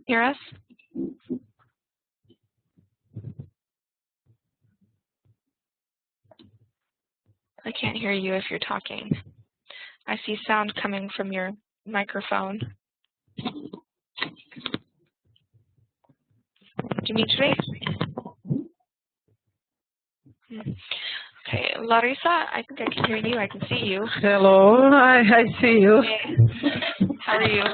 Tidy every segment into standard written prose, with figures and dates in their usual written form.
hear us? I can't hear you if you're talking. I see sound coming from your microphone. Dimitri? Okay, Larissa, I think I can hear you. I can see you. Hello, I see you. Okay. How are you?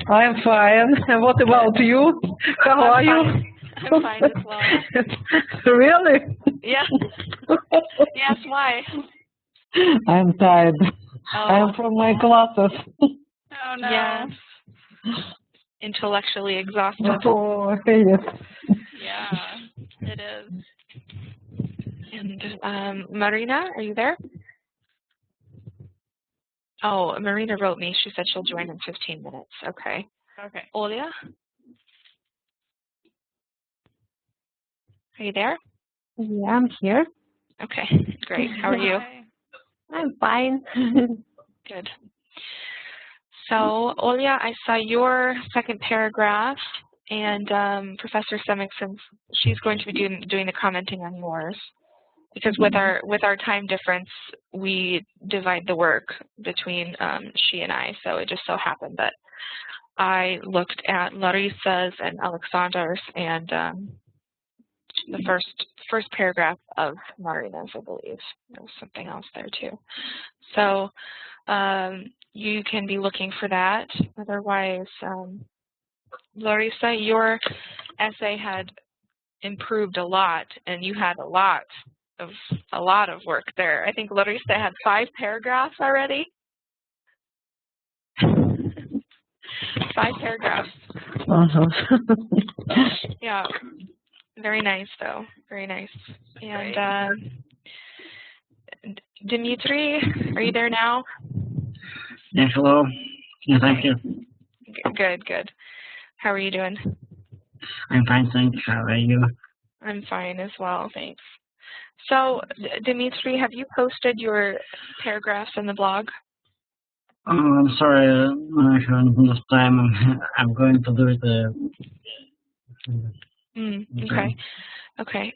I'm fine. And what about you? How are you? I'm fine as well. Really? Yeah. Yes, why? I'm tired. Oh. I'm from my classes. Oh, no. Yes. Intellectually exhausted. Oh, yes. Yeah, it is. And Marina, are you there? Oh, Marina wrote me. She said she'll join in 15 minutes. Okay. Okay. Olia? Are you there? Yeah, I'm here. Okay, great. How are you? Hi. I'm fine. Good. So, Olia, I saw your second paragraph, and Professor Semickson, she's going to be doing the commenting on yours. Because with our time difference, we divide the work between she and I. So it just so happened that I looked at Larissa's and Alexander's and the first paragraph of Marina's, I believe. There was something else there too. So you can be looking for that. Otherwise, Larissa, your essay had improved a lot, and you had a lot of work there. I think Larissa had 5 paragraphs already. 5 paragraphs. Yeah, very nice though. Very nice. And Dimitri, are you there now? Yeah, hello. Yeah, thank you. Good, good. How are you doing? I'm fine, thanks. How are you? I'm fine as well, thanks. So, Dimitri, have you posted your paragraphs in the blog? Oh, I'm sorry, I haven't this time. I'm going to do it. Okay. Okay.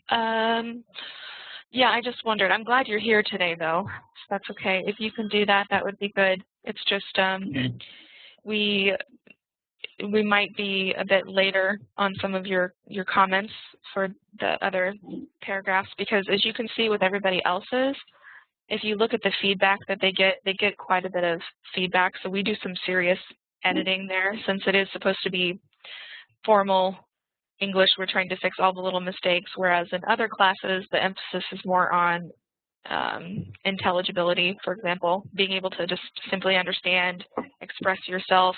Yeah, I just wondered. I'm glad you're here today, though. So that's okay. If you can do that, that would be good. It's just we might be a bit later on some of your comments for the other paragraphs, because as you can see with everybody else's, if you look at the feedback that they get quite a bit of feedback. So we do some serious editing there, since it is supposed to be formal English. We're trying to fix all the little mistakes, whereas in other classes, the emphasis is more on intelligibility, for example, being able to just simply understand, express yourself,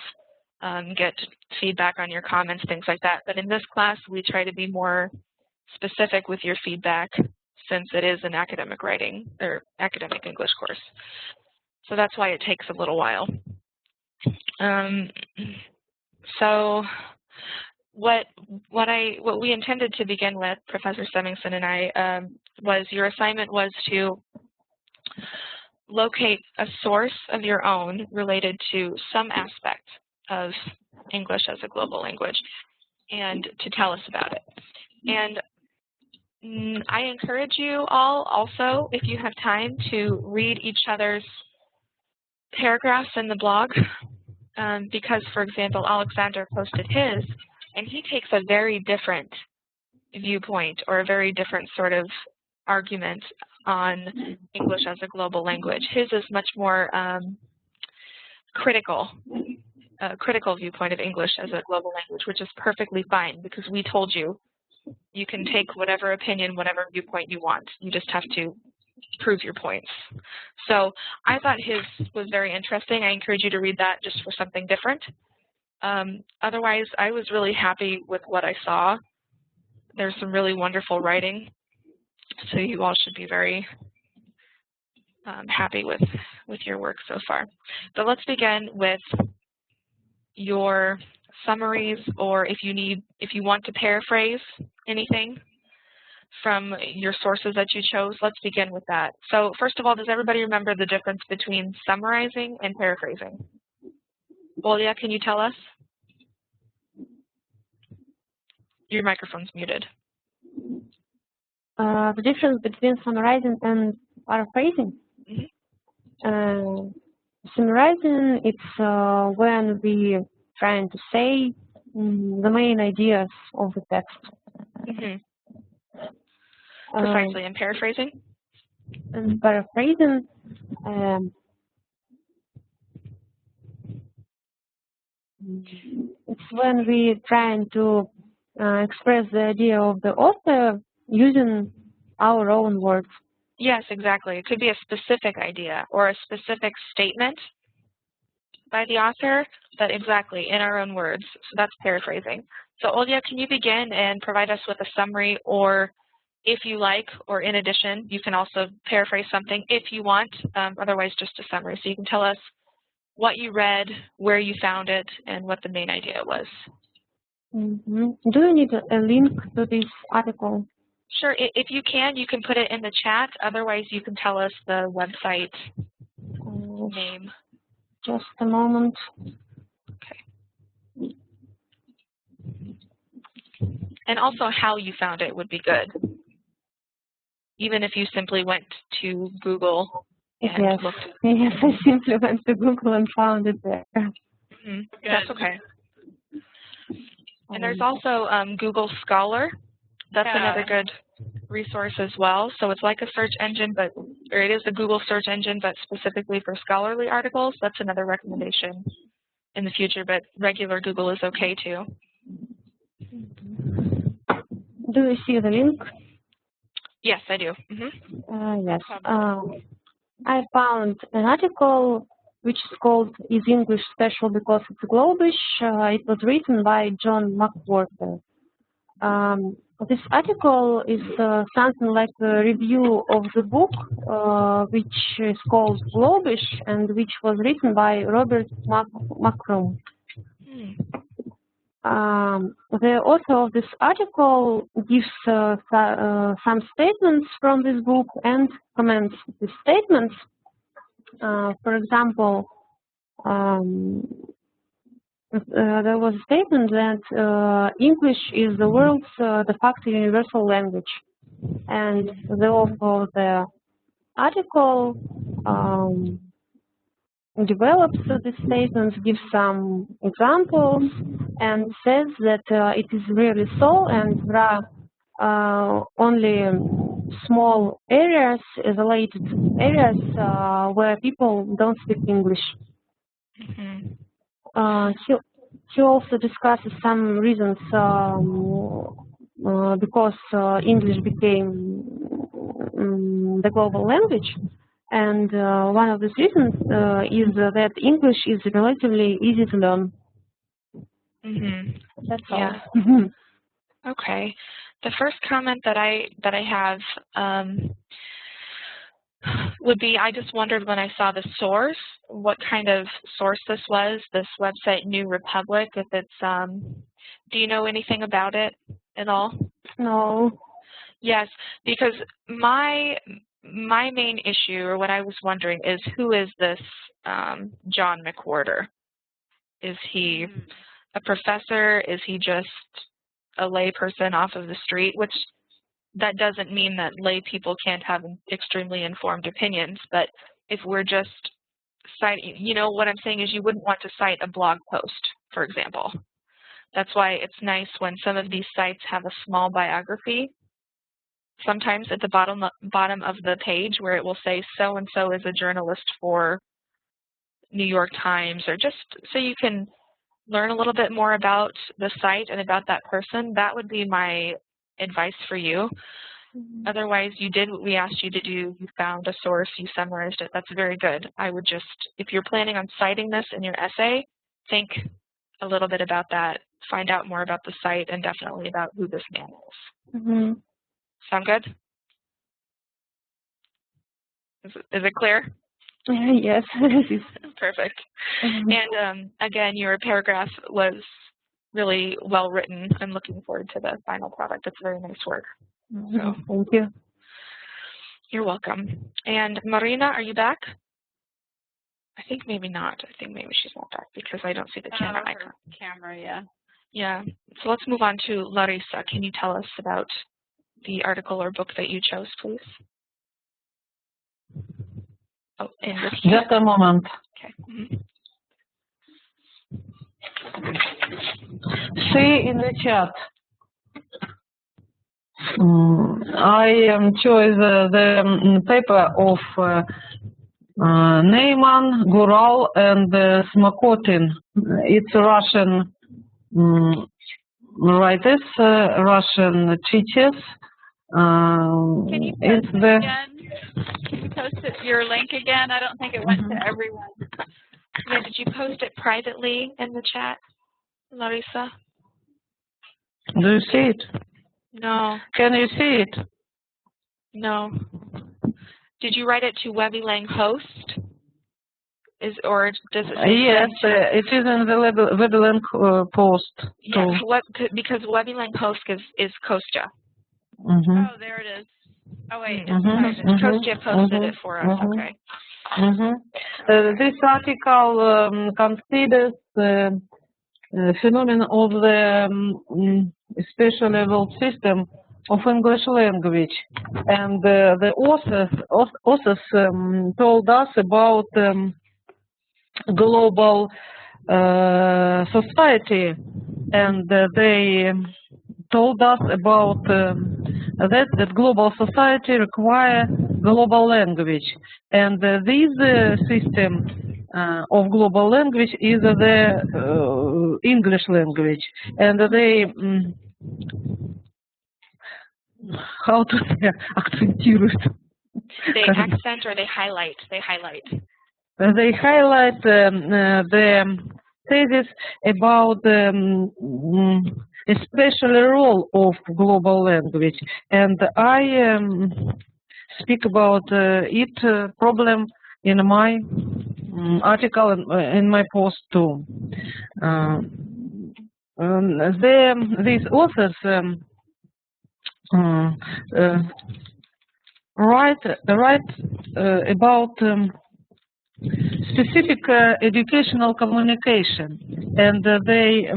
get feedback on your comments, things like that. But in this class, we try to be more specific with your feedback, since it is an academic writing or academic English course. So that's why it takes a little while. So what we intended to begin with, Professor Semickson and I, was your assignment was to locate a source of your own related to some aspect of English as a global language, and to tell us about it. And I encourage you all also, if you have time, to read each other's paragraphs in the blog, because, for example, Alexander posted his, and he takes a very different viewpoint, or a very different sort of argument on English as a global language. His is much more critical viewpoint of English as a global language, which is perfectly fine, because we told you you can take whatever opinion, whatever viewpoint you want. You just have to prove your points. So I thought his was very interesting. I encourage you to read that just for something different. Otherwise, I was really happy with what I saw. There's some really wonderful writing, so you all should be very happy with your work so far. But let's begin with your summaries, or if you want to paraphrase anything from your sources that you chose, let's begin with that. So first of all, does everybody remember the difference between summarizing and paraphrasing? Olia, can you tell us? Your microphone's muted. The difference between summarizing and paraphrasing. Mhm. Summarizing, it's when we trying to say the main ideas of the text. Mhm. Precisely. And paraphrasing? And paraphrasing, it's when we trying to express the idea of the author using our own words. Yes, exactly. It could be a specific idea or a specific statement by the author, but exactly in our own words. So that's paraphrasing. So Olya, can you begin and provide us with a summary, or if you like, or in addition, you can also paraphrase something if you want, otherwise just a summary. So you can tell us what you read, where you found it, and what the main idea was. Do you need a link to this article? Sure, if you can put it in the chat. Otherwise, you can tell us the website name. Just a moment. Okay. And also how you found it would be good. Even if you simply went to Google and looked. Yes, I simply went to Google and found it there. That's okay. And there's also Google Scholar. That's another good resource as well. So it's like a search engine, or it is a Google search engine, but specifically for scholarly articles. That's another recommendation in the future, but regular Google is okay too. Do you see the link? Yes, I do. Yes. I found an article which is called "Is English Special Because It's Globish?" It was written by John McWhorter. This article is something like a review of the book, which is called Globish, and which was written by Robert Macrum. The author of this article gives some statements from this book and comments these statements. For example, there was a statement that English is the world's de facto universal language, and the author of the article develops these statements, gives some examples, and says that it is really so, and there are only small areas, isolated areas, where people don't speak English. He also discusses some reasons because English became the global language, and one of these reasons is that English is relatively easy to learn. That's all. Yeah. Okay. The first comment that I have would be, I just wondered when I saw the source, what kind of source this was, this website New Republic, if it's, do you know anything about it at all? No. Yes, because my main issue, or what I was wondering, is who is this John McWhorter? Is he a professor? Is he just a lay person off of the street? Which that doesn't mean that lay people can't have extremely informed opinions, but if we're just citing, what I'm saying is you wouldn't want to cite a blog post, for example. That's why it's nice when some of these sites have a small biography, sometimes at the bottom of the page, where it will say so-and-so is a journalist for New York Times, or just so you can learn a little bit more about the site and about that person. That would be my advice for you. Otherwise, you did what we asked you to do. You found a source, you summarized it. That's very good. I would just, if you're planning on citing this in your essay, think a little bit about that. Find out more about the site and definitely about who this man is. Sound good? Is it clear? Yes. Perfect. And again, your paragraph was really well written. I'm looking forward to the final product. It's very nice work. So, thank you. You're welcome. And Marina, are you back? I think maybe not. I think maybe she's not back because I don't see the camera icon. Camera, yeah. Yeah. So let's move on to Larissa. Can you tell us about the article or book that you chose, please? Oh, and repeat. Just a moment. Okay. Mm-hmm. See in the chat. I chose the paper of Neyman, Gural, and Smokotin. It's Russian writers, Russian teachers. Can you It's post it the again? Can you post your link again? I don't think it went to everyone. Yeah, did you post it privately in the chat, Larissa? Do you see it? No. Can you see it? No. Did you write it to WebElang host? Or does it say Yes, it is in the WebElang post too. Yeah, because WebElang host is Kostya. Mm-hmm. Oh, there it is. Oh, wait. Kostya posted it for us. Okay. This article considers the phenomenon of the special level system of English language, and the authors told us about global society, and they told us about that global society require global language, and this system of global language is the English language, and they how to say акцентируют. They accent or they highlight? They highlight. They highlight the thesis about especially role of global language, and I speak about it problem in my article in my post too. These authors write about specific educational communication, and they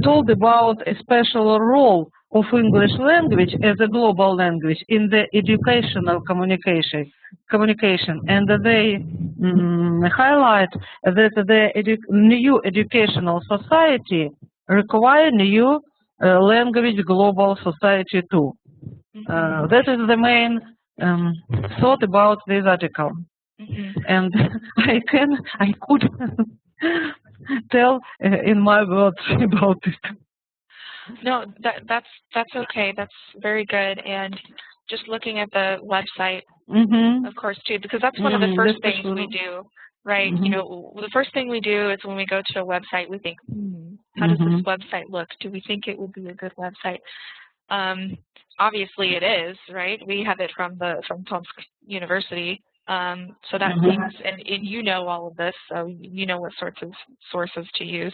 told about a special role of English language as a global language in the educational communication, and they highlight that the new educational society require new language global society too. That is the main thought about this article. And I could tell in my words about it. No, that's okay. That's very good. And just looking at the website, of course, too, because that's one of the first things we do, right? You know, the first thing we do is when we go to a website, we think, how does this website look? Do we think it would be a good website? Obviously, it is, right? We have it from Tomsk University. So that seems, and you know all of this, so you know what sorts of sources to use.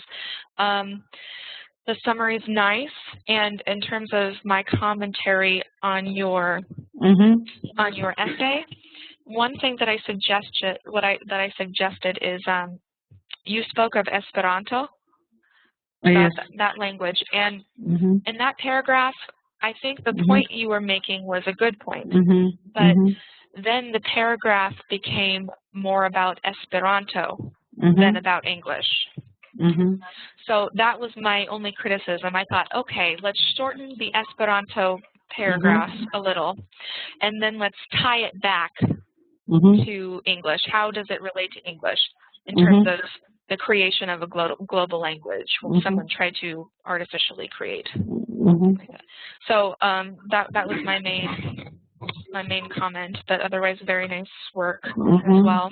The summary is nice, and in terms of my commentary on your essay, one thing that I suggested is you spoke of Esperanto, that language, and in that paragraph, I think the point you were making was a good point, but then the paragraph became more about Esperanto than about English. So that was my only criticism. I thought, okay, let's shorten the Esperanto paragraph a little, and then let's tie it back to English. How does it relate to English in terms of the creation of a global language when someone tried to artificially create? So that was my main comment, but otherwise very nice work as well.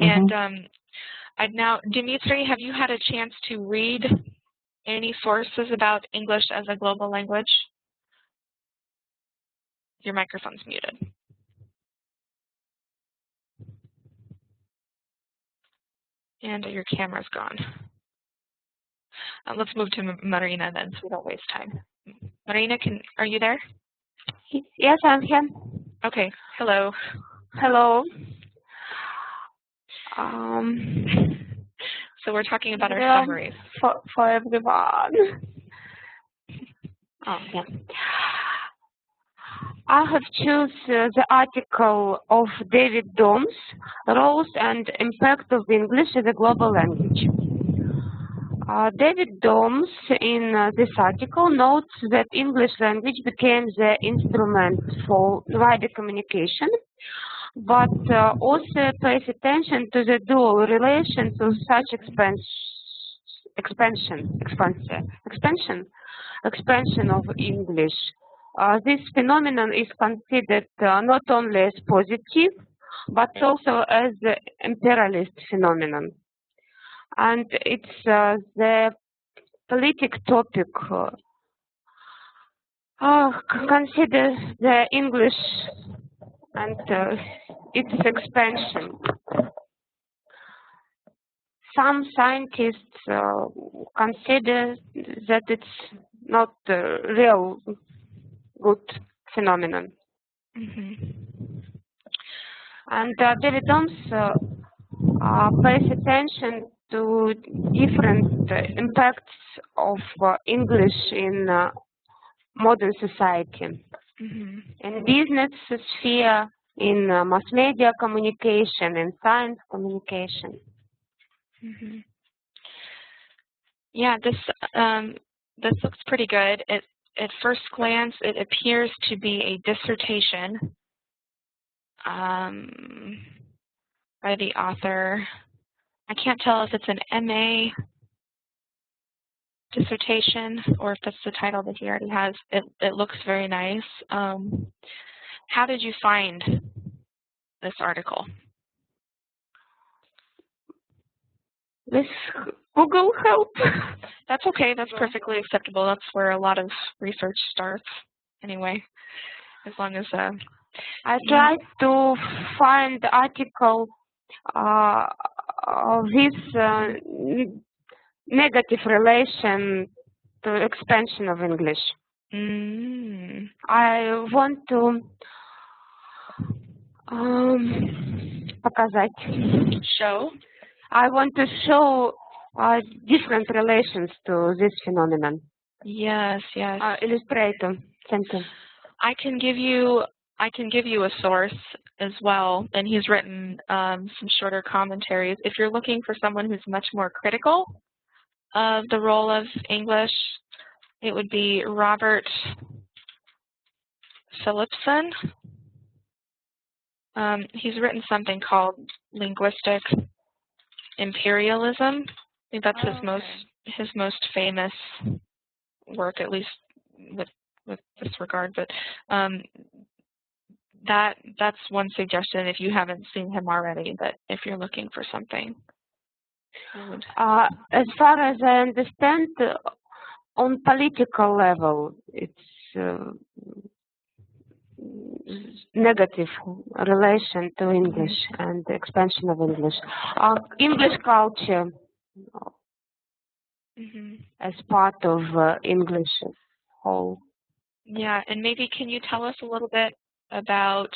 And now, Dimitri, have you had a chance to read any sources about English as a global language? Your microphone's muted. And your camera's gone. Let's move to Marina then, so we don't waste time. Marina, are you there? Yes, I'm here. Okay. Hello. Hello. So we're talking about our Yeah, summaries. for everyone. Oh, yeah. I have chosen the article of David Doms, Roles and Impact of English as a Global Language. David Doms, in this article, notes that English language became the instrument for wider communication, but also pays attention to the dual relations of such expansion of English. This phenomenon is considered not only as positive, but also as an imperialist phenomenon. And it's the political topic consider the English and its expansion. Some scientists consider that it's not a real good phenomenon. And David Doms pays attention to different impacts of English in modern society, in business sphere, in mass media communication, in science communication. Yeah, this looks pretty good. At first glance, it appears to be a dissertation by the author. I can't tell if it's an MA dissertation or if that's the title that he already has. It looks very nice. How did you find this article? With Google help. That's okay. That's perfectly acceptable. That's where a lot of research starts anyway, as long as I tried to find the article of this negative relation to expansion of English. I want to показать. Show? I want to show different relations to this phenomenon. Yes, yes. Illustrator, center. I can give you a source as well, and he's written some shorter commentaries. If you're looking for someone who's much more critical of the role of English, it would be Robert Philipson. He's written something called Linguistic Imperialism. I think that's his most famous work, at least with this regard. But that's one suggestion if you haven't seen him already. But if you're looking for something, as far as I understand, on political level, it's negative relation to English and the expansion of English. English culture as part of English whole. Yeah, and maybe can you tell us a little bit about,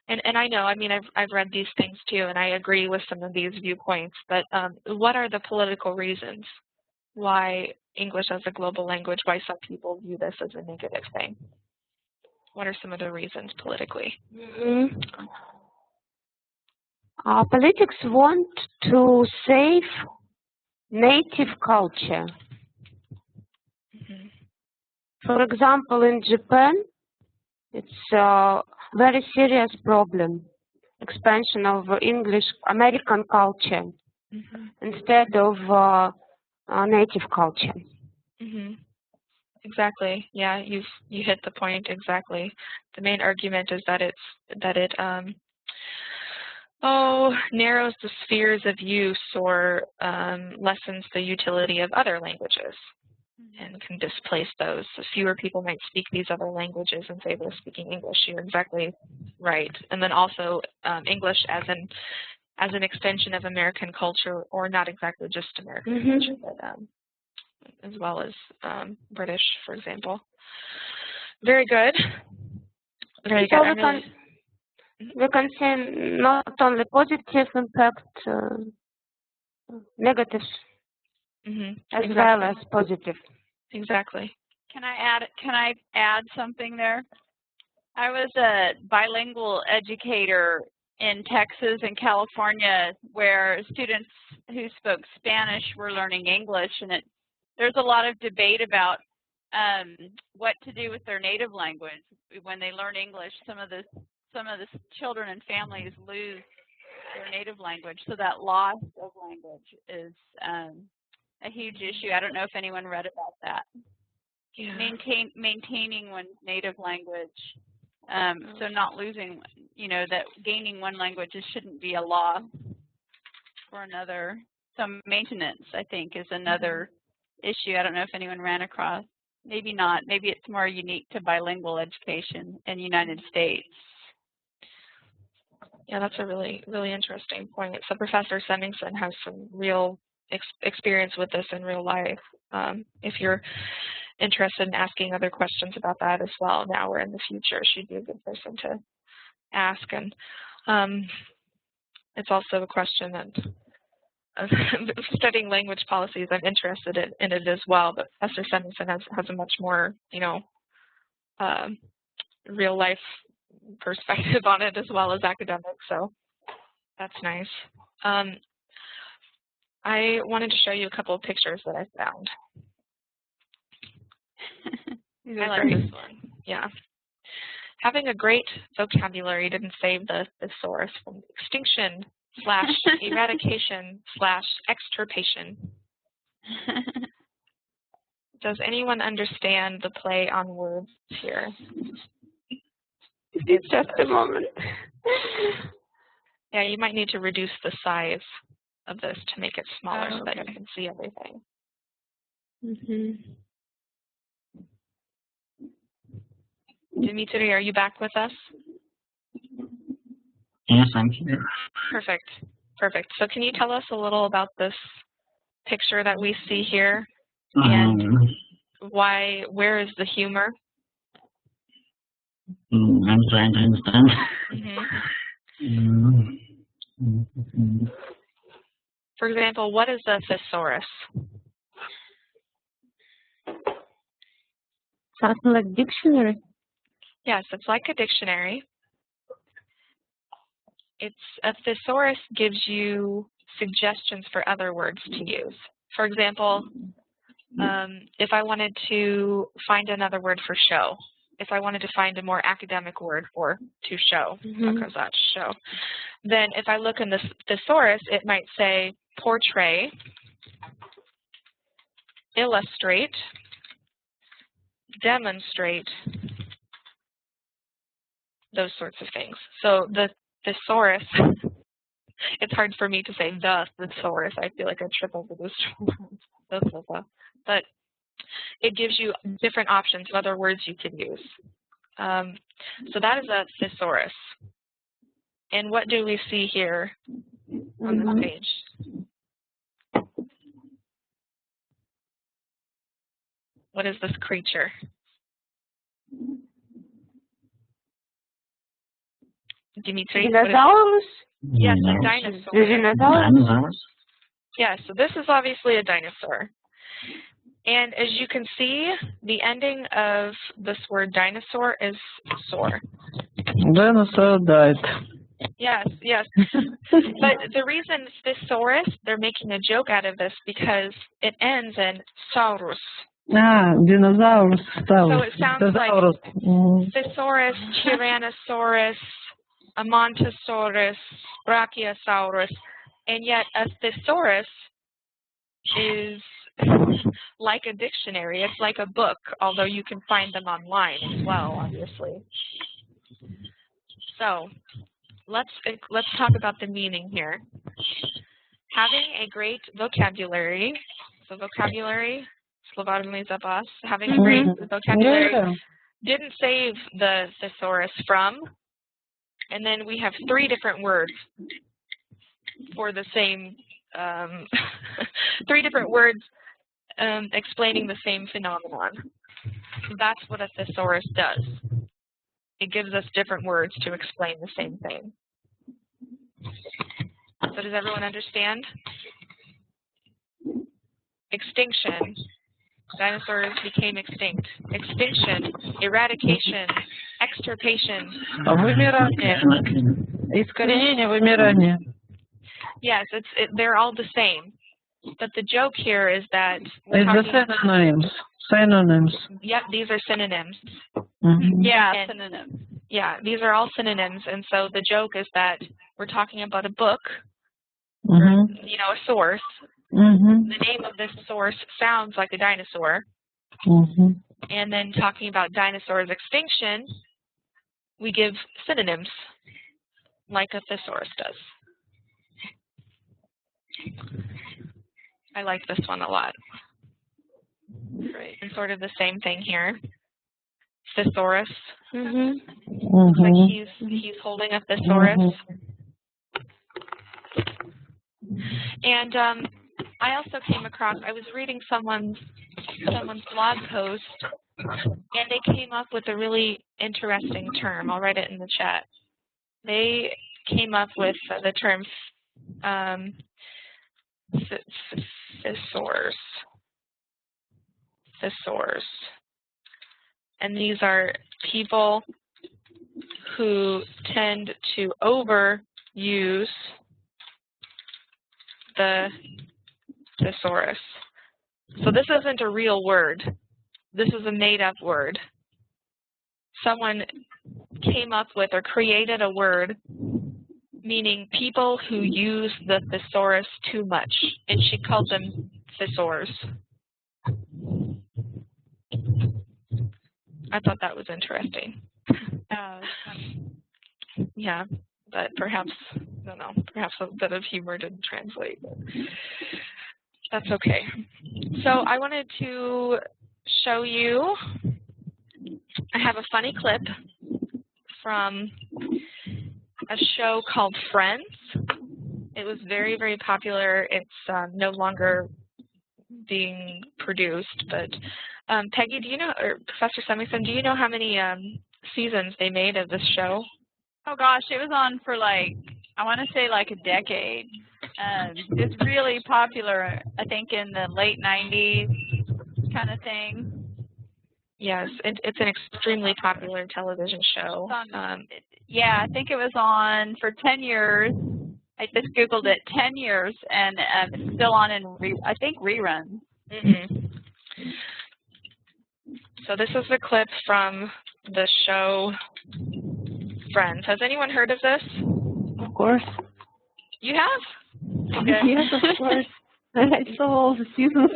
and I know, I mean, I've read these things too, and I agree with some of these viewpoints, but what are the political reasons why English as a global language, why some people view this as a negative thing? What are some of the reasons politically? Politics want to save native culture. For example, in Japan, it's a very serious problem, expansion of English American culture instead of native culture. Exactly. Yeah, you hit the point exactly. The main argument is that it narrows the spheres of use or lessens the utility of other languages and can displace those. So fewer people might speak these other languages in favor of speaking English. You're exactly right. And then also English as an extension of American culture, or not exactly just American culture, but as well as British, for example. Very good. Very good. We can say not only positive impact negatives as Exactly. well as positive. Exactly. Can I add something there? I was a bilingual educator in Texas and California where students who spoke Spanish were learning English, and there's a lot of debate about what to do with their native language when they learn English. Some of the children and families lose their native language, so that loss of language is a huge issue. I don't know if anyone read about that. Yeah. Maintaining one's native language, so not losing, that gaining one language shouldn't be a loss for another. Some maintenance, I think, is another issue. I don't know if anyone ran across. Maybe not. Maybe it's more unique to bilingual education in the United States. Yeah, that's a really, really interesting point. So Professor Semmingsen has some real experience with this in real life. If you're interested in asking other questions about that as well now or in the future, she'd be a good person to ask. And it's also a question that studying language policies, I'm interested in it as well, but Professor Semmingsen has a much more, real life perspective on it as well as academic, so that's nice. I wanted to show you a couple of pictures that I found. I like this one. Yeah. Having a great vocabulary didn't save the thesaurus from extinction / eradication / extirpation. Does anyone understand the play on words here? Just a moment. Yeah, you might need to reduce the size of this to make it smaller so that you can see everything. Dimitri, are you back with us? Yes, I'm here. Perfect. Perfect. So can you tell us a little about this picture that we see here and where is the humor? I'm trying to understand. For example, what is a thesaurus? Something like dictionary. Yes, it's like a dictionary. A thesaurus gives you suggestions for other words to use. For example, if I wanted to find another word for show, if I wanted to find a more academic word for to show, show, then if I look in the thesaurus, it might say portray, illustrate, demonstrate, those sorts of things. So the thesaurus, it's hard for me to say the thesaurus. I feel like I trip over those words. But it gives you different options of other words you can use. So that is a thesaurus. And what do we see here on this page? What is this creature? Dimitri? Dinosaurs? Yes, a dinosaur. Dinosaurs? Yeah, so this is obviously a dinosaur. And as you can see, the ending of this word dinosaur is "sore." Dinosaur died. Yes, yes. But the reason thesaurus, they're making a joke out of this because it ends in saurus. Dinosaurs. So it sounds like thesaurus, tyrannosaurus, amontosaurus, brachiosaurus, and yet a thesaurus is like a dictionary. It's like a book, although you can find them online as well, obviously. So let's talk about the meaning here. Having a great vocabulary, so vocabulary, slovarny zapas, having a great vocabulary didn't save the thesaurus from, and then we have 3 different words for the same, 3 different words explaining the same phenomenon. So that's what a thesaurus does. It gives us different words to explain the same thing. So does everyone understand? extinction. Dinosaurs became extinct. Extinction, eradication, extirpation. Вымирание. Искоренение, вымирание. Yes, they're all the same. But the joke here is that we're It's the talking, synonyms. Synonyms. yep, these are synonyms. Yeah, And- synonyms. Yeah, these are all synonyms, and so the joke is that we're talking about a book, Mhm. you know, a source. Mhm. The name of this source sounds like a dinosaur, Mhm. and then talking about dinosaurs' extinction, we give synonyms, like a thesaurus does. I like this one a lot. Great. And sort of the same thing here. Thesaurus. Mm-hmm. Like Mhm. he's holding a thesaurus. And I also came across, I was reading someone's blog post, and they came up with a really interesting term. I'll write it in the chat. They came up with the term thesaurs. Thesaurs. And these are people who tend to overuse the thesaurus. So this isn't a real word. This is a made-up word. Someone came up with or created a word meaning people who use the thesaurus too much, and she called them thesaurs. I thought that was interesting. Yeah, but perhaps, I don't know, perhaps a bit of humor didn't translate. But that's okay. So I wanted to show you, I have a funny clip from a show called Friends. It was very, very popular. It's no longer being produced, but Peggy, do you know, or Professor Semison, do you know how many seasons they made of this show? Oh gosh, it was on for like, I want to say like a decade. It's really popular, I think in the late 90s kind of thing. Yes, it's an extremely popular television show. Yeah, I think it was on for 10 years. I just Googled it, 10 years, and it's still on in, I think, reruns. So this is a clip from the show Friends. Has anyone heard of this? Of course. You have? Okay. Yes, of course. I saw all the seasons.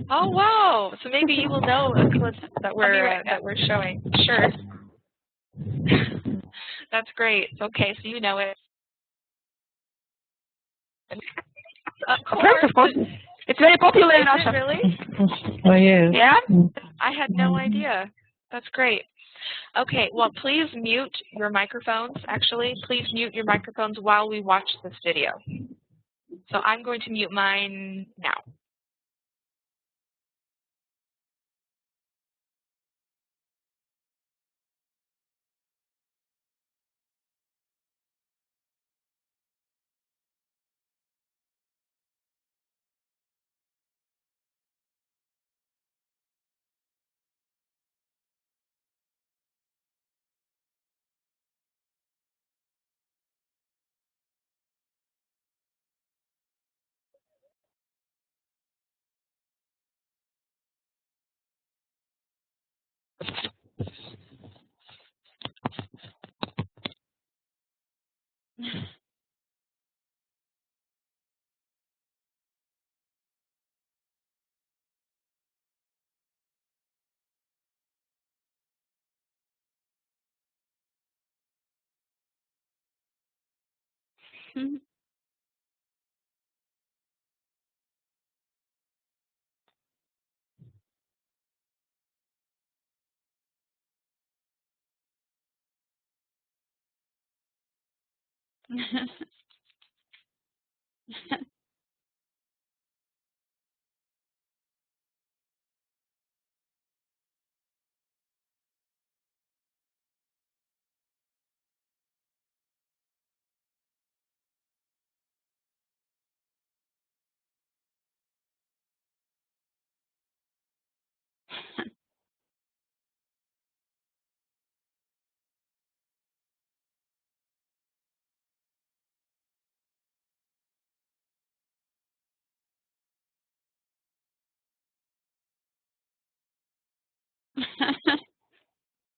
Oh wow! So maybe you will know a clip that we're showing. Sure. That's great. Okay, so you know it. Of course. It's very popular in Is Russia. it really? Oh, yes. Yeah? I had no idea. That's great. Okay, well, please mute your microphones. Actually, please mute your microphones while we watch this video. So I'm going to mute mine now.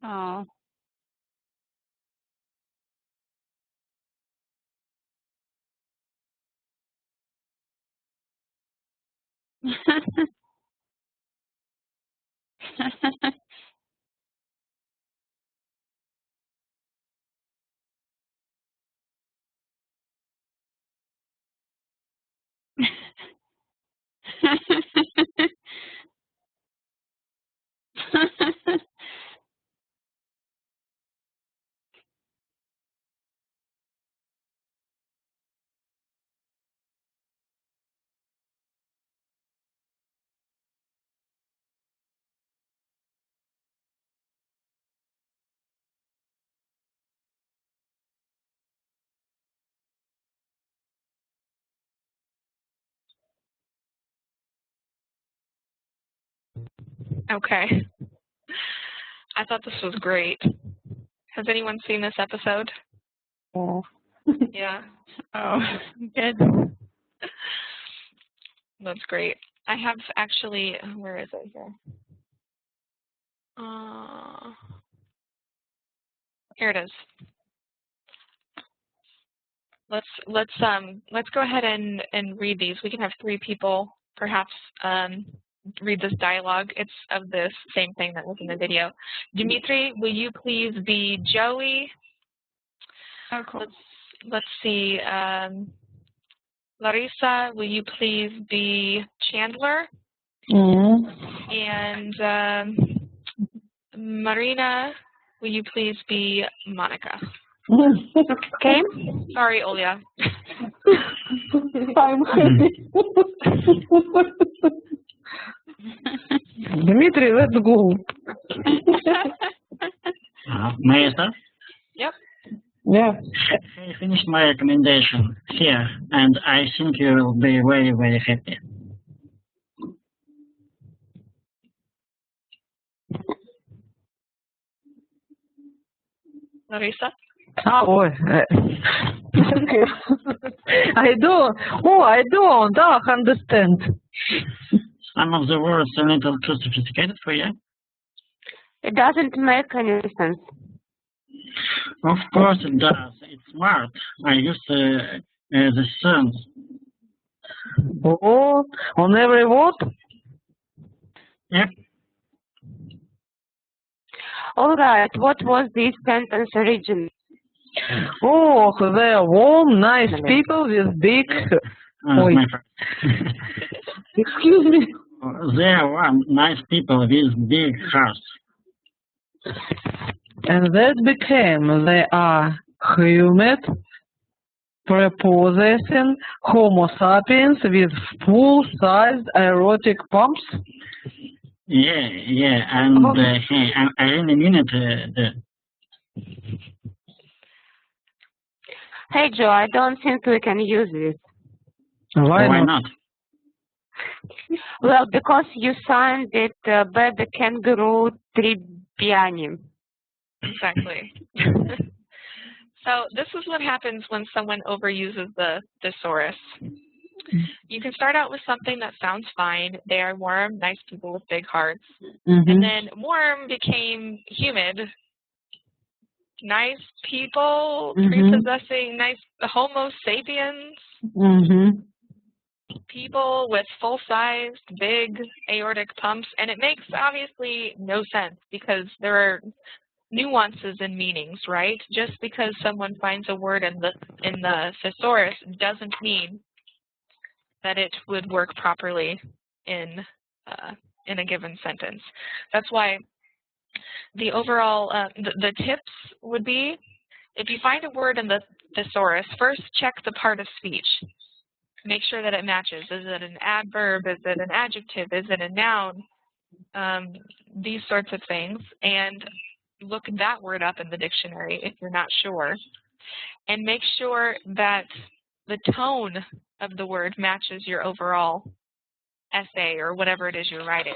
Oh. Okay. I thought this was great. Has anyone seen this episode? Oh. Yeah. Oh, good. That's great. I have actually, where is it here? Here it is. Let's go ahead and read these. We can have 3 people perhaps read this dialogue. It's of this same thing that was in the video. Dimitri, will you please be Joey? Oh, cool. Let's see. Larissa, will you please be Chandler? And Marina, will you please be Monica? Okay. Sorry, Olya. I'm happy. Dmitry, let's go. May I start? Yep. Yeah. I finished my recommendation here, and I think you will be very, very happy. Larissa? Oh, okay. I don't understand. Some of the words are a little too sophisticated for you. It doesn't make any sense. Of course it does. It's smart. I use the terms. Oh, on every word? Yep. All right. What was this sentence origin? Oh, they're warm, nice people with big... Oi. My friend. Excuse me. There are nice people with big hearts. And that became they are humid, prepossessing Homo sapiens with full-sized erotic pumps. Yeah, and hey, I really mean it. Hey, Joe, I don't think we can use this. Why not? Well, because you signed it by the kangaroo Tribbiani. Exactly. So this is what happens when someone overuses the thesaurus. You can start out with something that sounds fine. They are warm, nice people with big hearts. And then warm became humid. Nice people, prepossessing, nice Homo sapiens. People with full-sized, big aortic pumps. And it makes obviously no sense because there are nuances and meanings, right? Just because someone finds a word in the thesaurus doesn't mean that it would work properly in a given sentence. That's why the overall the tips would be, if you find a word in the thesaurus, first check the part of speech. Make sure that it matches. Is it an adverb? Is it an adjective? Is it a noun? These sorts of things. And look that word up in the dictionary if you're not sure. And make sure that the tone of the word matches your overall essay or whatever it is you're writing.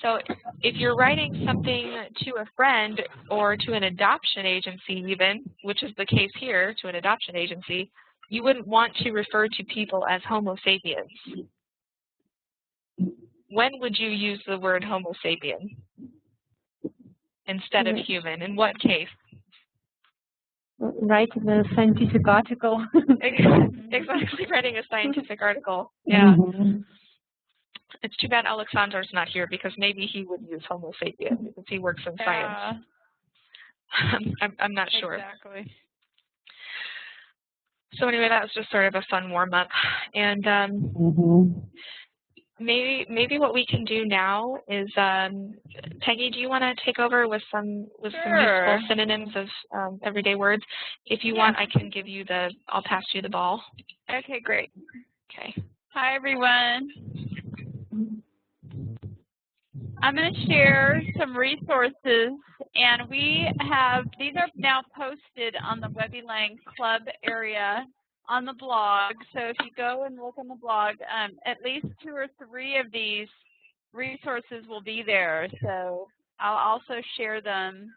So if you're writing something to a friend or to an adoption agency even, which is the case here, to an adoption agency, you wouldn't want to refer to people as Homo sapiens. When would you use the word Homo sapien instead of human? In what case? Writing a scientific article. Exactly, writing a scientific article. Yeah. It's too bad Alexander's not here because maybe he would use Homo sapien because he works in science. I'm not sure. Exactly. So anyway, that was just sort of a fun warm-up. And maybe what we can do now is, Peggy, do you want to take over with some useful synonyms of everyday words? If you want, I can give you I'll pass you the ball. Okay, great. Okay. Hi, everyone. I'm going to share some resources, and these are now posted on the WebElang Club area on the blog. So if you go and look on the blog, at least 2 or 3 of these resources will be there. So I'll also share them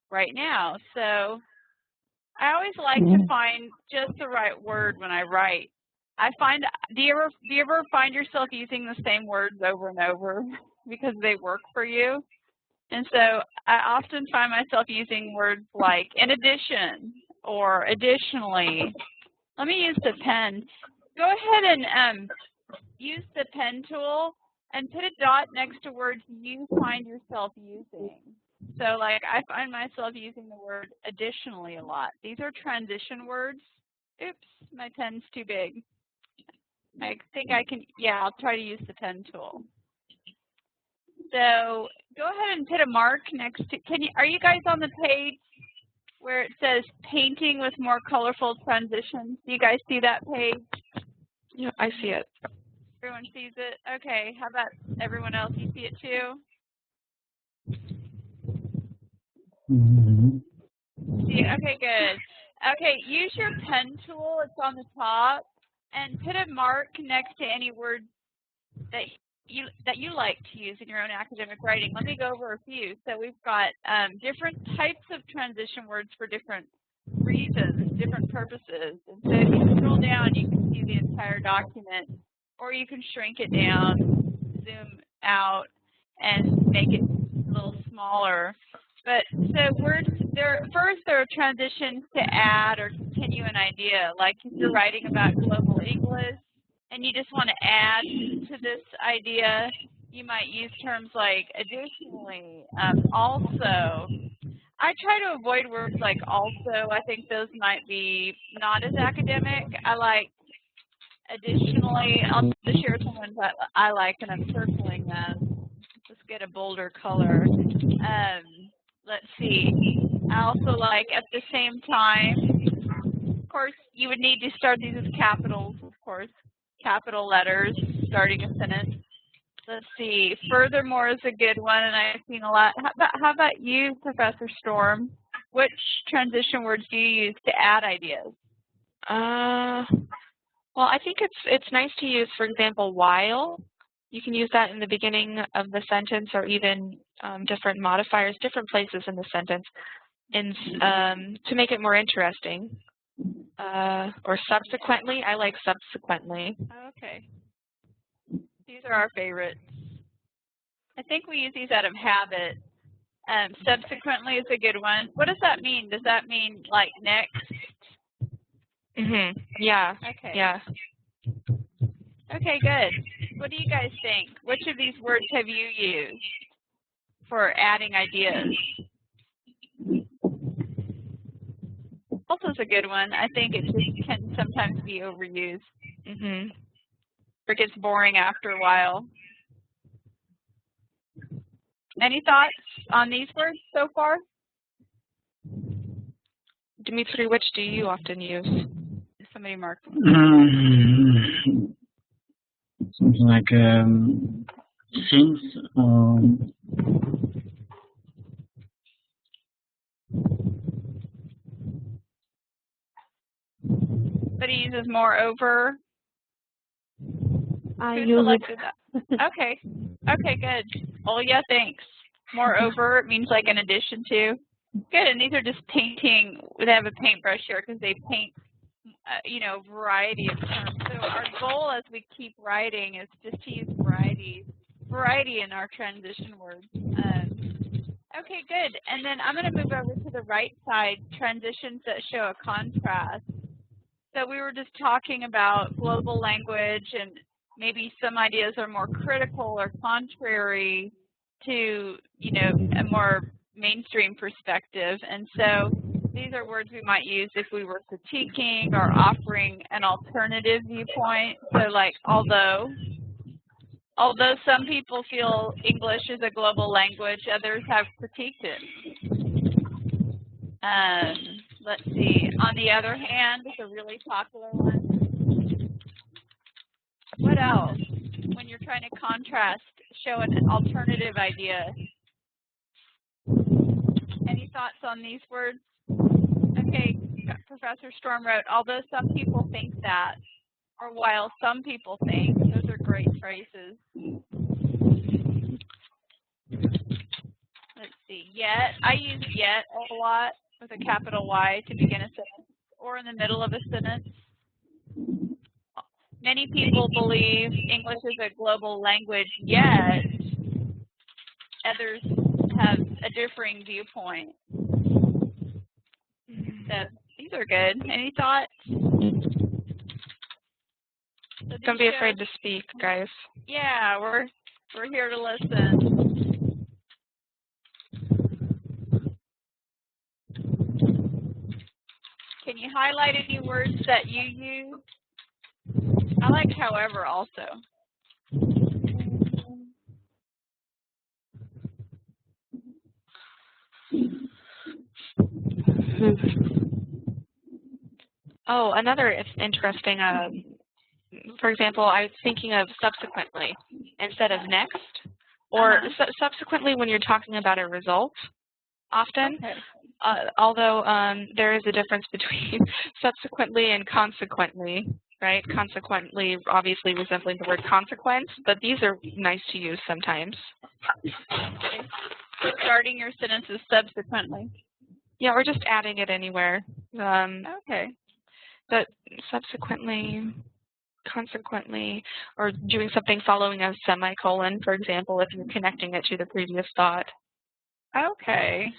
right now. So I always like to find just the right word when I write. Do you ever find yourself using the same words over and over because they work for you? And so I often find myself using words like in addition or additionally. Let me use the pen. Go ahead and use the pen tool and put a dot next to words you find yourself using. So like I find myself using the word additionally a lot. These are transition words. Oops, my pen's too big. I think I can, I'll try to use the pen tool. So go ahead and put a mark next to, are you guys on the page where it says painting with more colorful transitions? Do you guys see that page? Yeah, I see it. Everyone sees it? Okay, how about everyone else? You see it too? Okay, good. Okay, use your pen tool. It's on the top. And put a mark next to any word that you like to use in your own academic writing. Let me go over a few. So we've got different types of transition words for different reasons, different purposes. And so if you scroll down, you can see the entire document, or you can shrink it down, zoom out, and make it a little smaller. But so words, first there are transitions to add or continue an idea. Like if you're writing about global English and you just want to add to this idea, you might use terms like additionally, also. I try to avoid words like also. I think those might be not as academic. I like additionally. I'll just share some ones that I like, and I'm circling them. Let's get a bolder color. Let's see. I also like at the same time. Of course, you would need to start these as capitals, of course. Capital letters starting a sentence. Let's see. Furthermore is a good one, and I've seen a lot. How about you, Professor Storm? Which transition words do you use to add ideas? Well, I think it's nice to use, for example, while. You can use that in the beginning of the sentence, or even different modifiers, different places in the sentence, and to make it more interesting. Or subsequently. I like subsequently. Okay. These are our favorites. I think we use these out of habit. Subsequently is a good one. What does that mean? Does that mean like next? Yeah. Okay. Yeah. Okay, good. What do you guys think? Which of these words have you used for adding ideas? Also is a good one. I think it just can sometimes be overused. Or it gets boring after a while. Any thoughts on these words so far? Dimitri, which do you often use? Somebody mark. Something like since. But he uses more over. I Who use selected that? Okay. Okay, good. Oh yeah, thanks. Moreover means like in addition to. Good, and these are just painting. They have a paintbrush here because they paint, you know, variety of terms. So our goal as we keep writing is just to use variety in our transition words. Okay, good. And then I'm going to move over to the right side, transitions that show a contrast. So we were just talking about global language, and maybe some ideas are more critical or contrary to, you know, a more mainstream perspective. And so these are words we might use if we were critiquing or offering an alternative viewpoint. So like, although some people feel English is a global language, others have critiqued it. Let's see. On the other hand, it's a really popular one. What else? When you're trying to contrast, show an alternative idea. Any thoughts on these words? Okay, Professor Storm wrote, although some people think that, or while some people think. Those are great phrases. Let's see, yet. I use yet a lot with a capital Y to begin a sentence or in the middle of a sentence. Many people believe English is a global language, yet others have a differing viewpoint. So these are good. Any thoughts? So don't be afraid to speak, guys. Yeah, we're here to listen. Can you highlight any words that you use? I like however also. Oh, another interesting, for example, I was thinking of subsequently instead of next, or subsequently when you're talking about a result, often. Okay. Although there is a difference between subsequently and consequently, right? Consequently, obviously resembling the word consequence, but these are nice to use sometimes. Okay. So starting your sentences subsequently. Yeah, or just adding it anywhere. Okay. But subsequently, consequently, or doing something following a semicolon, for example, if you're connecting it to the previous thought. Okay.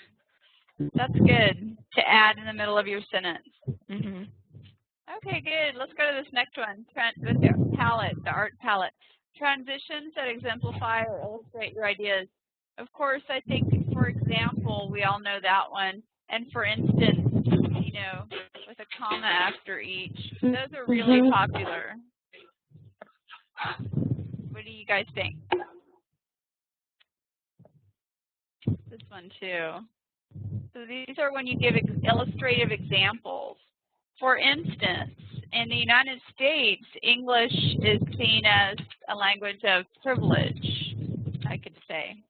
That's good to add in the middle of your sentence. Mm-hmm. Okay, good. Let's go to this next one. With the palette, the art palette. Transitions that exemplify or illustrate your ideas. Of course, I think, for example, we all know that one. And for instance, you know, with a comma after each. Those are really popular. What do you guys think? This one too. So these are when you give illustrative examples. For instance, in the United States, English is seen as a language of privilege, I could say.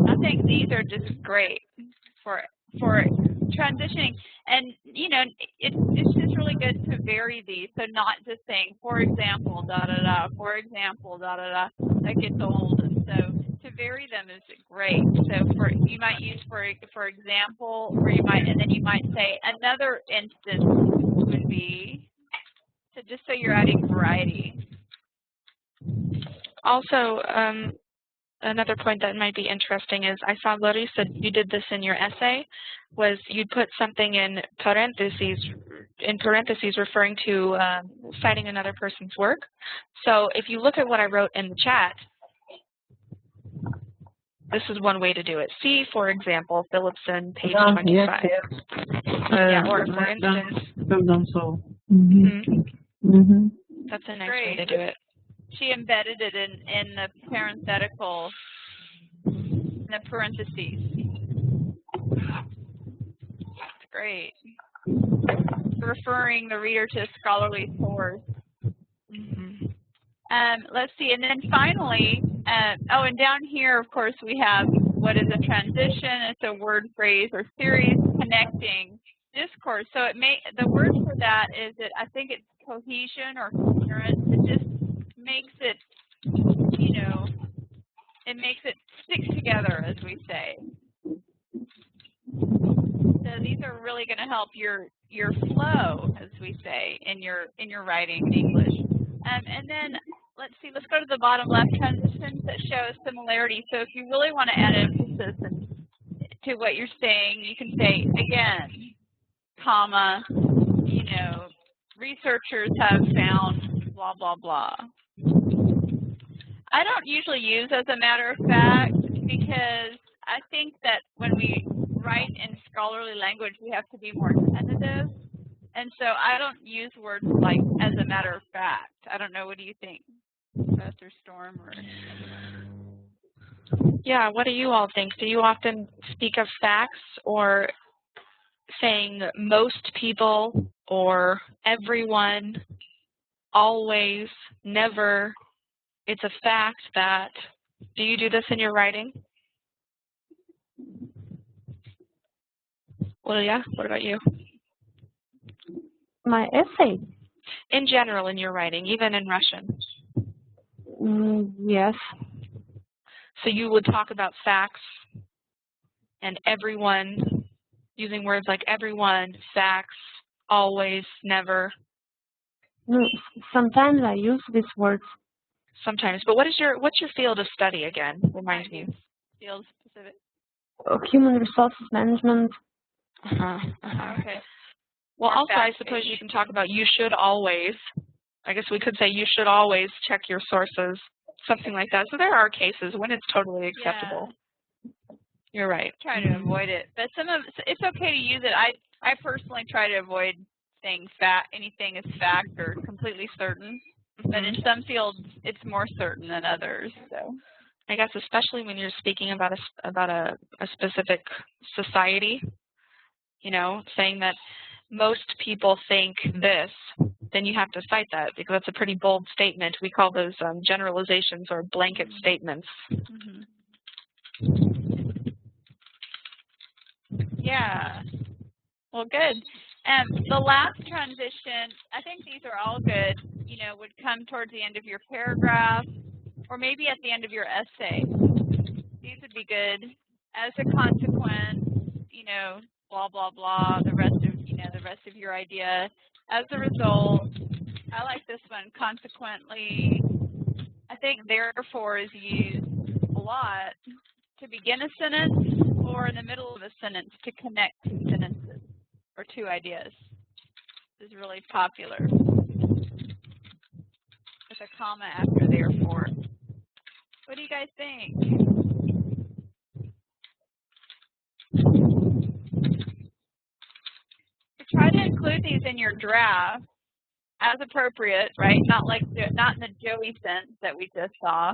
I think these are just great for transitioning. And, you know, it's just really good to vary these. So not just saying, for example, da-da-da, for example, da-da-da. That gets old. So to vary them is great. So you might use for example, or and then you might say another instance would be, so just so you're adding variety. Also, another point that might be interesting is I saw Larissa, you did this in your essay, was you'd put something in parentheses referring to citing another person's work. So if you look at what I wrote in the chat, this is one way to do it. See, for example, Philipson, page 25. Yes. Yeah, or for instance. So. That's a nice way to do it. She embedded it in the parenthetical, in the parentheses. That's great. Referring the reader to a scholarly source. Let's see, and then finally, and down here, of course, we have what is a transition. It's a word, phrase, or series connecting discourse. So the word for that is I think it's cohesion or coherence. It just makes it, you know, together, as we say. So these are really going to help your flow, as we say, in your writing in English. And then let's see, let's go to the bottom left, transitions that show similarity. So if you really want to add emphasis to what you're saying, you can say again, comma, you know, researchers have found blah, blah, blah. I don't usually use as a matter of fact because I think that when we write in scholarly language, we have to be more tentative. And so I don't use words like as a matter of fact. I don't know, what do you think, Professor Storm? Or yeah, what do you all think? Do you often speak of facts or saying most people or everyone, always, never? It's a fact that. Do you do this in your writing? Well, yeah, what about you? My essay? In general, in your writing, even in Russian. Yes. So you would talk about facts and everyone, using words like everyone, facts, always, never. Sometimes I use these words. Sometimes. But what's your field of study again? Remind me. Field specific. Human resources management. Okay. Well, also, I suppose you can talk about you should always. I guess we could say you should always check your sources, something like that. So there are cases when it's totally acceptable. Yeah. You're right. Try to avoid it, but it's okay to use it. I personally try to avoid saying anything is fact or completely certain, but in some fields it's more certain than others. So I guess especially when you're speaking about a specific society, you know, saying that most people think this, then you have to cite that because that's a pretty bold statement. We call those generalizations or blanket statements. Yeah. Well, good. The last transition, I think these are all good, you know, would come towards the end of your paragraph or maybe at the end of your essay. These would be good. As a consequence, you know, blah, blah, blah, the rest of your idea. As a result, I like this one, consequently. I think therefore is used a lot to begin a sentence or in the middle of a sentence to connect two sentences or two ideas. This is really popular. With a comma after therefore. What do you guys think? So try to include these in your draft as appropriate, right? Not in the Joey sense that we just saw,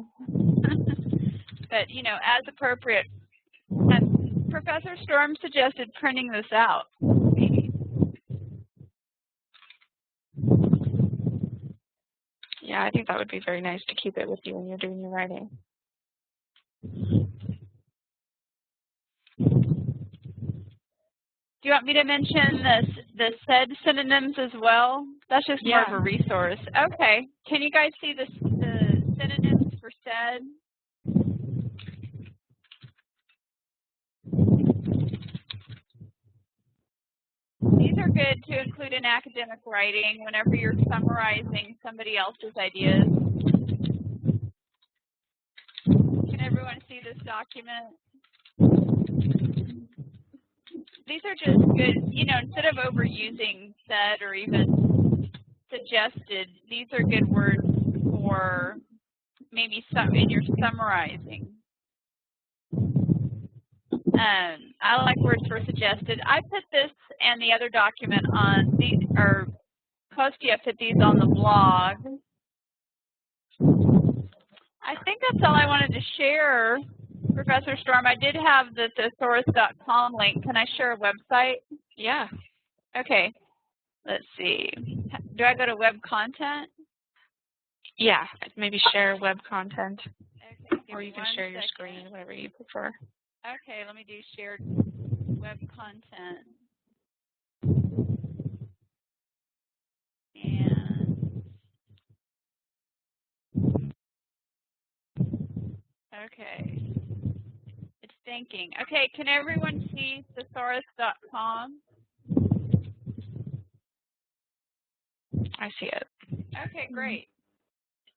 but you know, as appropriate. And Professor Storm suggested printing this out. Yeah, I think that would be very nice to keep it with you when you're doing your writing. Do you want me to mention the said synonyms as well? That's just more of a resource. Okay. Can you guys see the synonyms for said? These are good to include in academic writing whenever you're summarizing somebody else's ideas. Can everyone see this document? These are just good, you know, instead of overusing said or even suggested, these are good words for maybe in your summarizing. I like words for suggested. I put this and the other document on or Kostya put these on the blog. I think that's all I wanted to share, Professor Storm. I did have the thesaurus.com link. Can I share a website? Yeah. Okay. Let's see. Do I go to web content? Yeah. Maybe share web content. Okay, or you can share your screen, whatever you prefer. Okay, let me do shared web content. And okay. thinking. Okay, can everyone see thesaurus.com? I see it. Okay, great.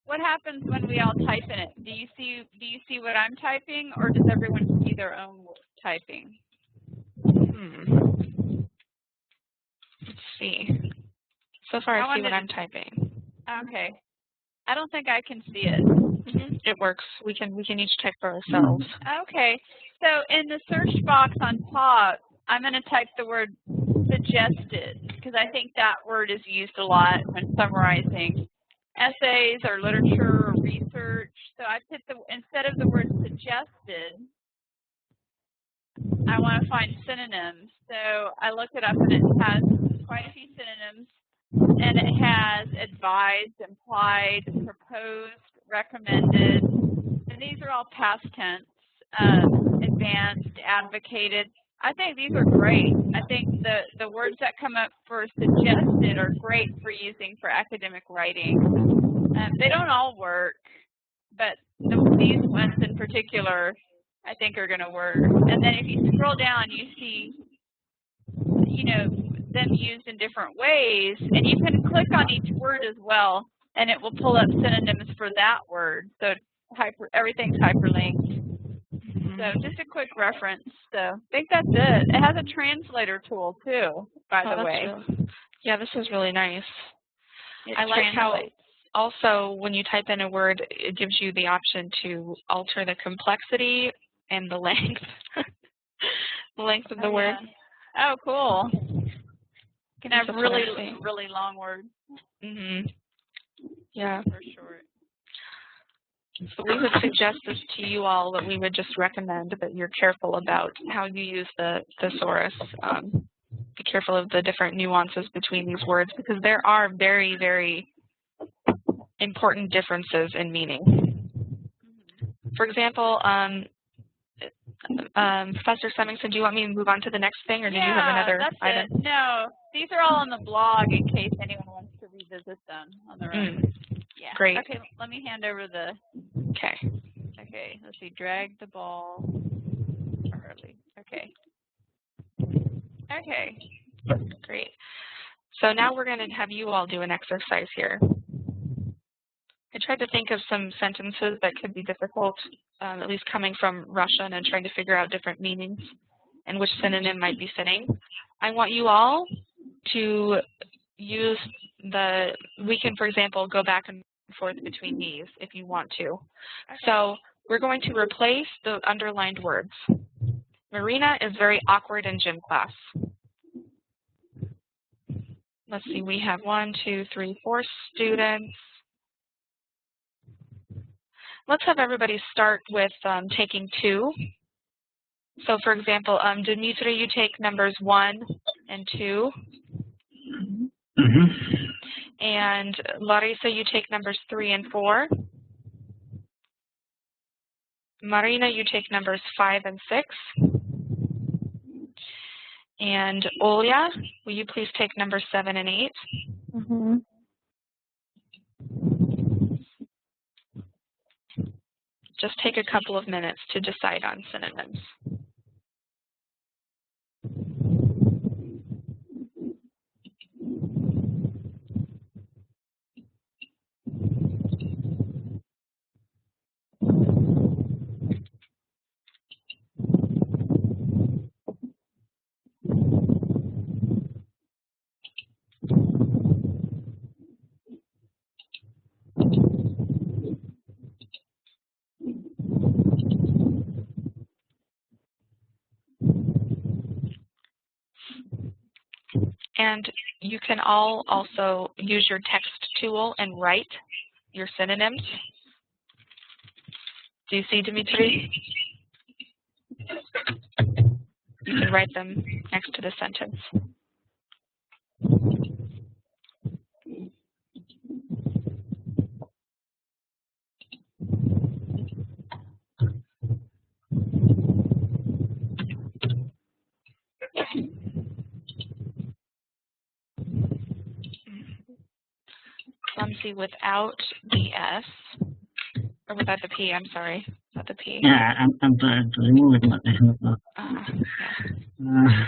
What happens when we all type in it? Do you see what I'm typing, or does everyone see their own typing? Let's see. So far, I see what I'm typing. Okay. I don't think I can see it. It works. We can each type for ourselves. Okay. So in the search box on top, I'm going to type the word suggested, because I think that word is used a lot when summarizing essays or literature or research. So I put instead of the word suggested, I want to find synonyms. So I looked it up, and it has quite a few synonyms. And it has advised, implied, proposed, recommended, and these are all past tense, advanced, advocated. I think these are great. I think the words that come up for suggested are great for using for academic writing. They don't all work, but these ones in particular, I think are going to work. And then if you scroll down, you see, them used in different ways, and you can click on each word as well, and it will pull up synonyms for that word. So everything's hyperlinked. So just a quick reference. So I think that's it. It has a translator tool too, by the way. Yeah, this is really nice. I like how also when you type in a word, it gives you the option to alter the complexity and the length, the length of the word. Oh, cool. You can have really long words. Yeah. For sure. So we would suggest this to you all, that we would just recommend that you're careful about how you use the thesaurus. Be careful of the different nuances between these words, because there are very, very important differences in meaning. For example, Professor Semmington, do you want me to move on to the next thing, or do you have another item? It. No, these are all on the blog in case anyone wants to revisit them on their own. Yeah. Great. Okay, let me hand over the. Okay. Okay, let's see. Drag the ball early. Okay. Okay. Great. So now we're going to have you all do an exercise here. I tried to think of some sentences that could be difficult, at least coming from Russian, and trying to figure out different meanings and which synonym might be fitting. I want you all to use we can, for example, go back and forth between these if you want to. Okay. So we're going to replace the underlined words. Marina is very awkward in gym class. Let's see, we have 1, 2, 3, 4 students. Let's have everybody start with taking 2. So for example, Dimitri, you take numbers 1 and 2. And Larissa, you take numbers 3 and 4. Marina, you take numbers 5 and 6. And Olya, will you please take numbers 7 and 8? Just take a couple of minutes to decide on synonyms. And you can all also use your text tool and write your synonyms. Do you see, Dimitri? You can write them next to the sentence. Clumsy without the S, or without the P, I'm sorry. that the P? Yeah, I'm trying to remove it, but I don't know. Yeah.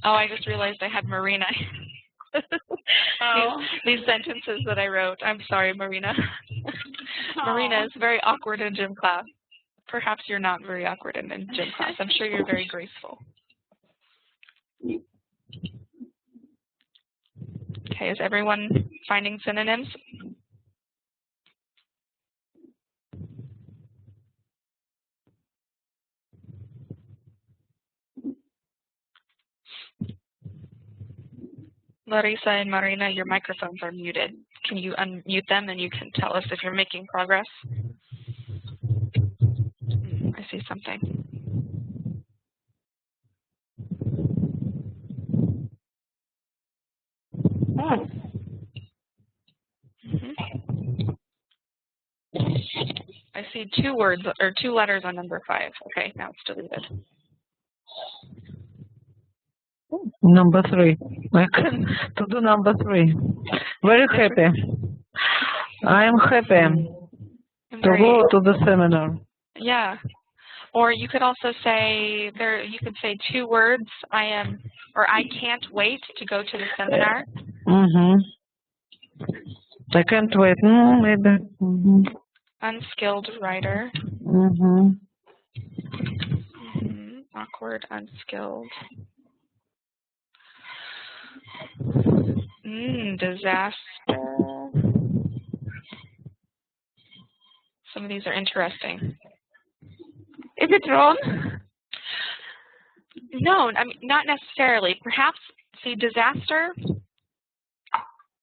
Oh, I just realized I had Marina. These sentences that I wrote. I'm sorry, Marina. Marina is very awkward in gym class. Perhaps you're not very awkward in gym class. I'm sure you're very graceful. Okay, is everyone finding synonyms? Larissa and Marina, your microphones are muted. Can you unmute them and you can tell us if you're making progress? I see something. I see 2 words or 2 letters on number 5. Okay, now it's deleted. Number 3. I can to do number 3. Very happy. I am happy to go to the seminar. Yeah. Or you could also say you could say 2 words. I can't wait to go to the seminar. I can't wait. Maybe. Unskilled writer. Awkward, unskilled. Disaster. Some of these are interesting. Is it wrong? No, I mean, not necessarily. Perhaps, see, disaster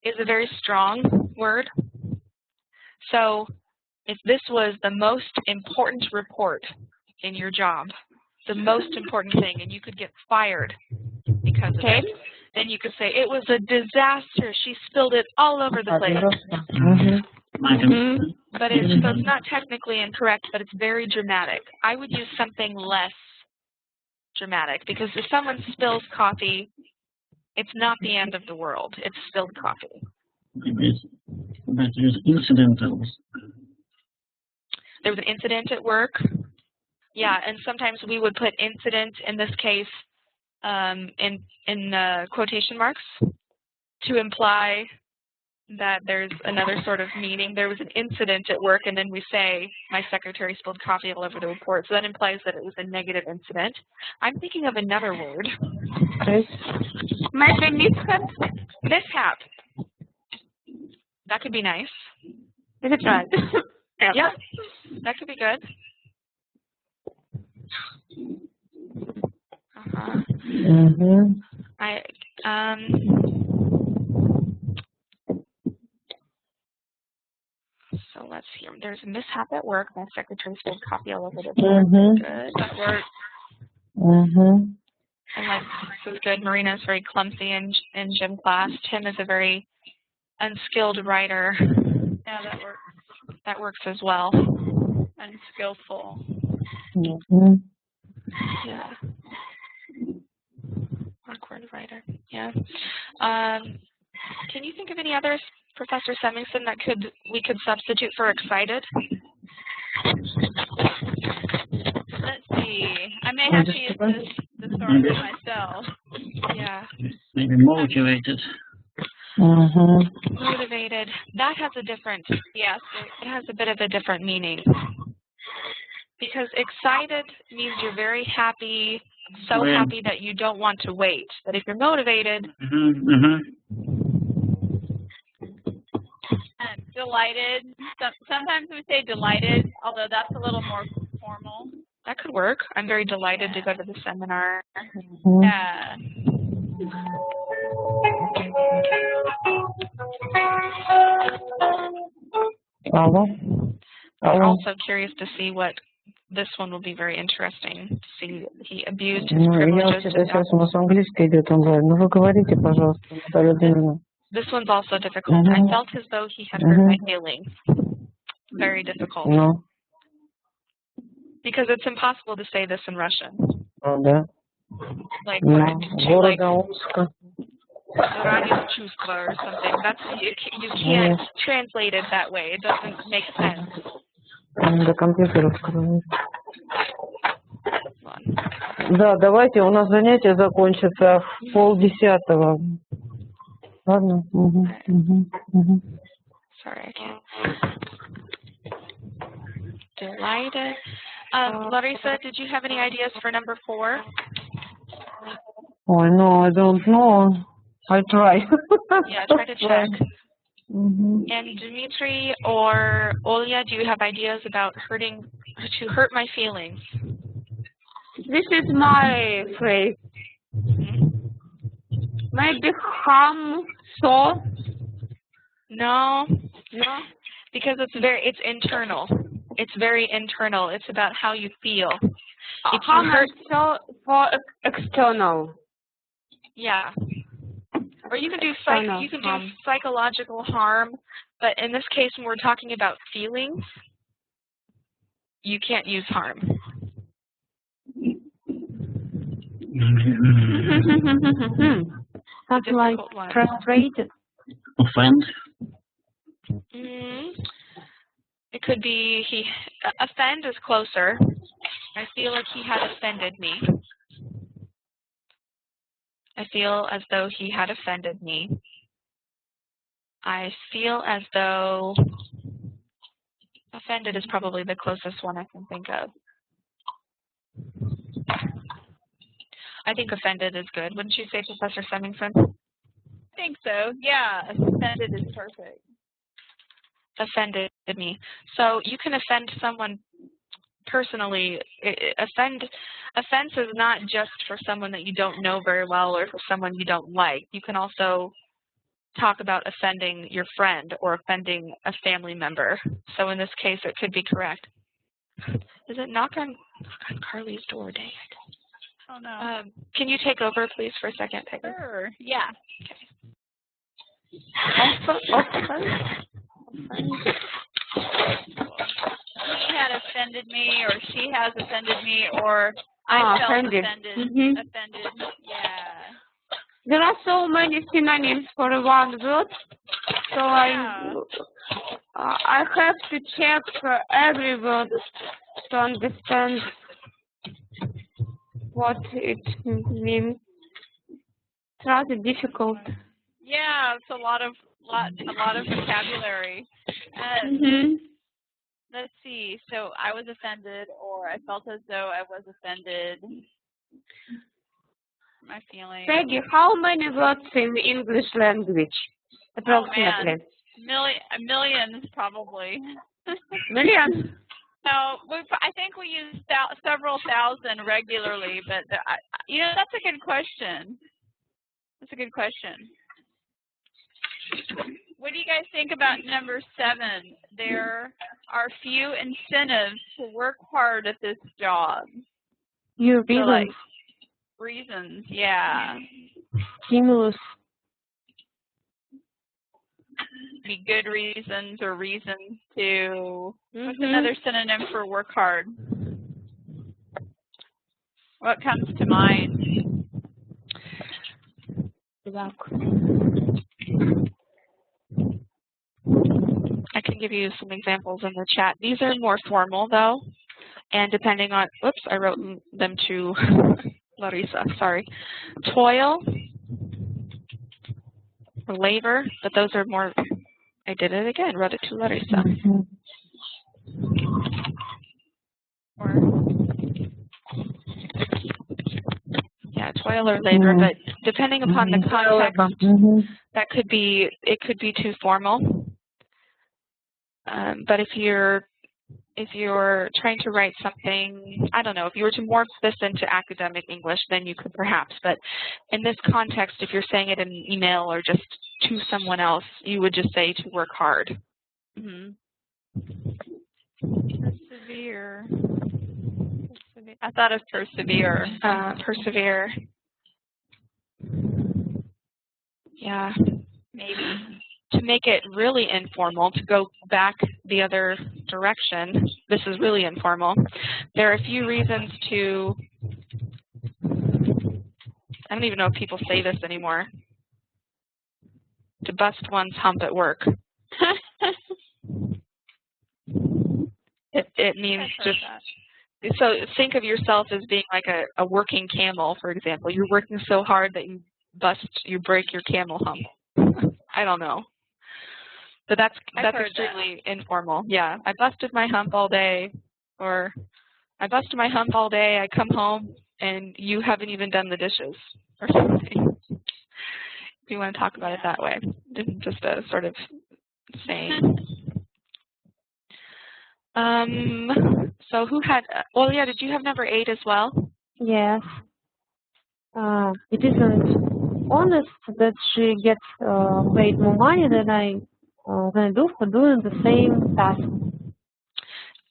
is a very strong word. So if this was the most important report in your job, the most important thing, and you could get fired because of it, then you could say, it was a disaster. She spilled it all over the place. But so it's not technically incorrect, but it's very dramatic. I would use something less dramatic, because if someone spills coffee, it's not the end of the world. It's spilled coffee. But there's incidentals. There was an incident at work. Yeah, and sometimes we would put incident in this case in quotation marks to imply that there's another sort of meaning. There was an incident at work, and then we say, my secretary spilled coffee all over the report. So that implies that it was a negative incident. I'm thinking of another word. Mishap. That could be nice. Is it right? Yeah, that could be good. So let's see. There's a mishap at work. My secretary spilled coffee all over the board. Good. That works. And like, this is good. Marina is very clumsy in gym class. Tim is a very unskilled writer. Yeah, that works. That works as well. Unskillful. Yeah. Awkward writer. Yeah. Can you think of any others, Professor Semmingson, that we could substitute for excited? Let's see. I may have to use this thesaurus myself. Yeah. Maybe motivated. Motivated. That has a different, yes, it has a bit of a different meaning. Because excited means you're very happy, so happy that you don't want to wait. But if you're motivated, delighted. Sometimes we say delighted, although that's a little more formal. That could work. I'm very delighted to go to the seminar. Yeah. I'm also curious to see what this one will be very interesting. To see he abused his privileges. This one's also difficult. I felt as though he had hurt my feelings. Very difficult. No. Because it's impossible to say this in Russian. Like No, like города Омска. раннее чувство or something. That's you can't translate it that way. It doesn't make sense. До компьютера открою. Hold on. Да, давайте, у нас занятие закончится в 9:30. Ладно? Sorry, I can't. Delighted. Larissa, did you have any ideas for number 4? Ой, no, I don't know. I try. Yeah, try to check. Mhm. And Dmitry or Olya, do you have ideas about to hurt my feelings? This is my phrase. Maybe harm so. No, No. because it's internal. It's very internal. It's about how you feel. If you Harm hurt, so for external. yeah. Or you can do External do psychological harm, but in this case, when we're talking about feelings, you can't use harm. Something like Difficult one. frustrated. Offend. It could be offend is closer. I feel like he had offended me. I feel as though he had offended me. I feel as though offended is probably the closest one I can think of. I think offended is good. Wouldn't you say, Professor Semmingson? I think so. Yeah, offended is perfect. Offended me. So you can offend someone personally. Offense is not just for someone that you don't know very well or for someone you don't like. You can also talk about offending your friend or offending a family member. So in this case, it could be correct. Is it knock on Carly's door? Dang it. Oh no. Can you take over, please, for a second, Peggy? Sure. Yeah. He had offended me, or she has offended me, or I felt offended. offended. Mhm. Offended. Yeah. There are so many synonyms for one word, so Yeah. I have to check every word to understand what it means. It's rather difficult. Yeah, it's a lot of vocabulary. Let's see. So I was offended, or I felt as though I was offended. My feeling. Peggy, how many words in the English language? Approximately. Millions, probably. Millions? No, I think we use several thousand regularly, but that's a good question. That's a good question. What do you guys think about number 7? There are few incentives to work hard at this job. Your So, like, reasons, reasons, yeah. stimulus. Be good reasons or reasons to. What's another synonym for work hard? What comes to mind? Luck. I can give you some examples in the chat. These are more formal, though, and depending on, oops, I wrote them to Larissa, sorry. Toil or labor, but those are more, I did it again, wrote it to Larissa. Yeah, toil or labor, but depending upon the context, that could be, it could be too formal. But if you're trying to write something, I don't know, if you were to morph this into academic English, then you could perhaps. But in this context, if you're saying it in an email or just to someone else, you would just say to work hard. Persevere. I thought of persevere. Persevere. Yeah. Maybe. To make it really informal, to go back the other direction, this is really informal. There are a few reasons to I don't even know if people say this anymore. To bust one's hump at work. It means just, so think of yourself as being like a working camel, for example. You're working so hard that you break your camel hump. I don't know. But that's extremely informal. Yeah, I busted my hump all day, or I busted my hump all day, I come home and you haven't even done the dishes or something. If you want to talk about it that way. Just a sort of saying. So who had, Olya, did you have number 8 as well? Yes. It isn't honest that she gets paid more money than I do for doing the same task.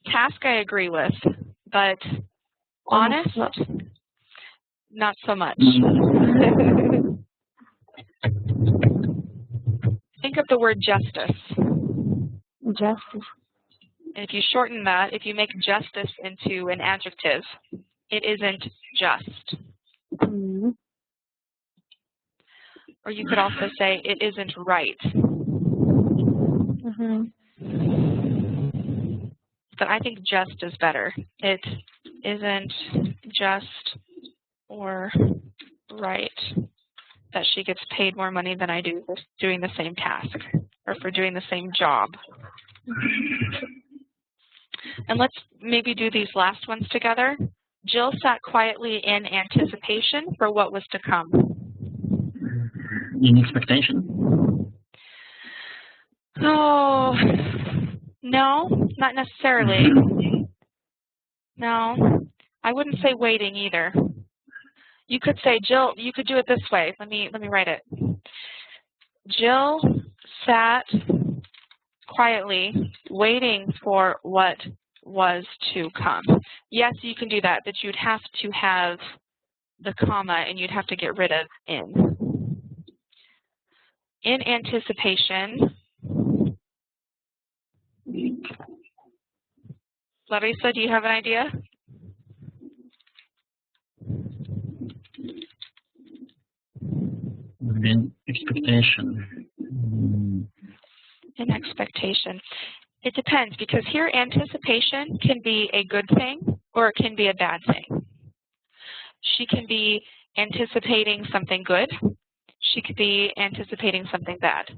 Task I agree with, but honest, not so much. Think of the word justice. Justice. And if you shorten that, if you make justice into an adjective, it isn't just. Mm-hmm. Or you could also say it isn't right. Mm-hmm. But I think just is better. It isn't just or right that she gets paid more money than I do for doing the same task or for doing the same job. And let's maybe do these last ones together. Jill sat quietly in anticipation for what was to come. In expectation? Oh, no, not necessarily. No, I wouldn't say waiting either. You could say, Jill, you could do it this way. Let me write it. Jill sat quietly waiting for what was to come. Yes, you can do that, but you'd have to have the comma and you'd have to get rid of in. In anticipation. Larissa, do you have an idea? In expectation. In expectation. It depends, because here anticipation can be a good thing or it can be a bad thing. She can be anticipating something good. She could be anticipating something bad.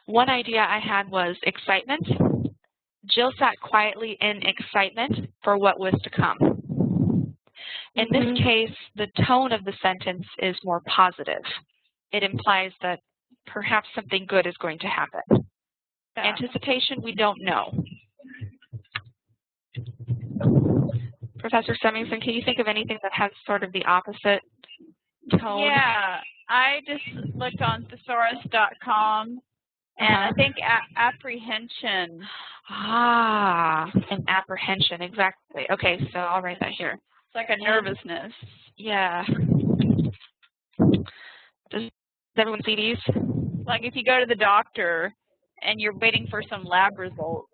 One idea I had was excitement. Jill sat quietly in excitement for what was to come. In this case, the tone of the sentence is more positive. It implies that perhaps something good is going to happen. Yeah. Anticipation, we don't know. Professor Semmingsen, can you think of anything that has sort of the opposite tone? Yeah, I just looked on thesaurus.com, and I think apprehension. Ah, an apprehension, exactly. Okay, so I'll write that here. It's like a nervousness. Yeah. Does everyone see these? Like if you go to the doctor and you're waiting for some lab results.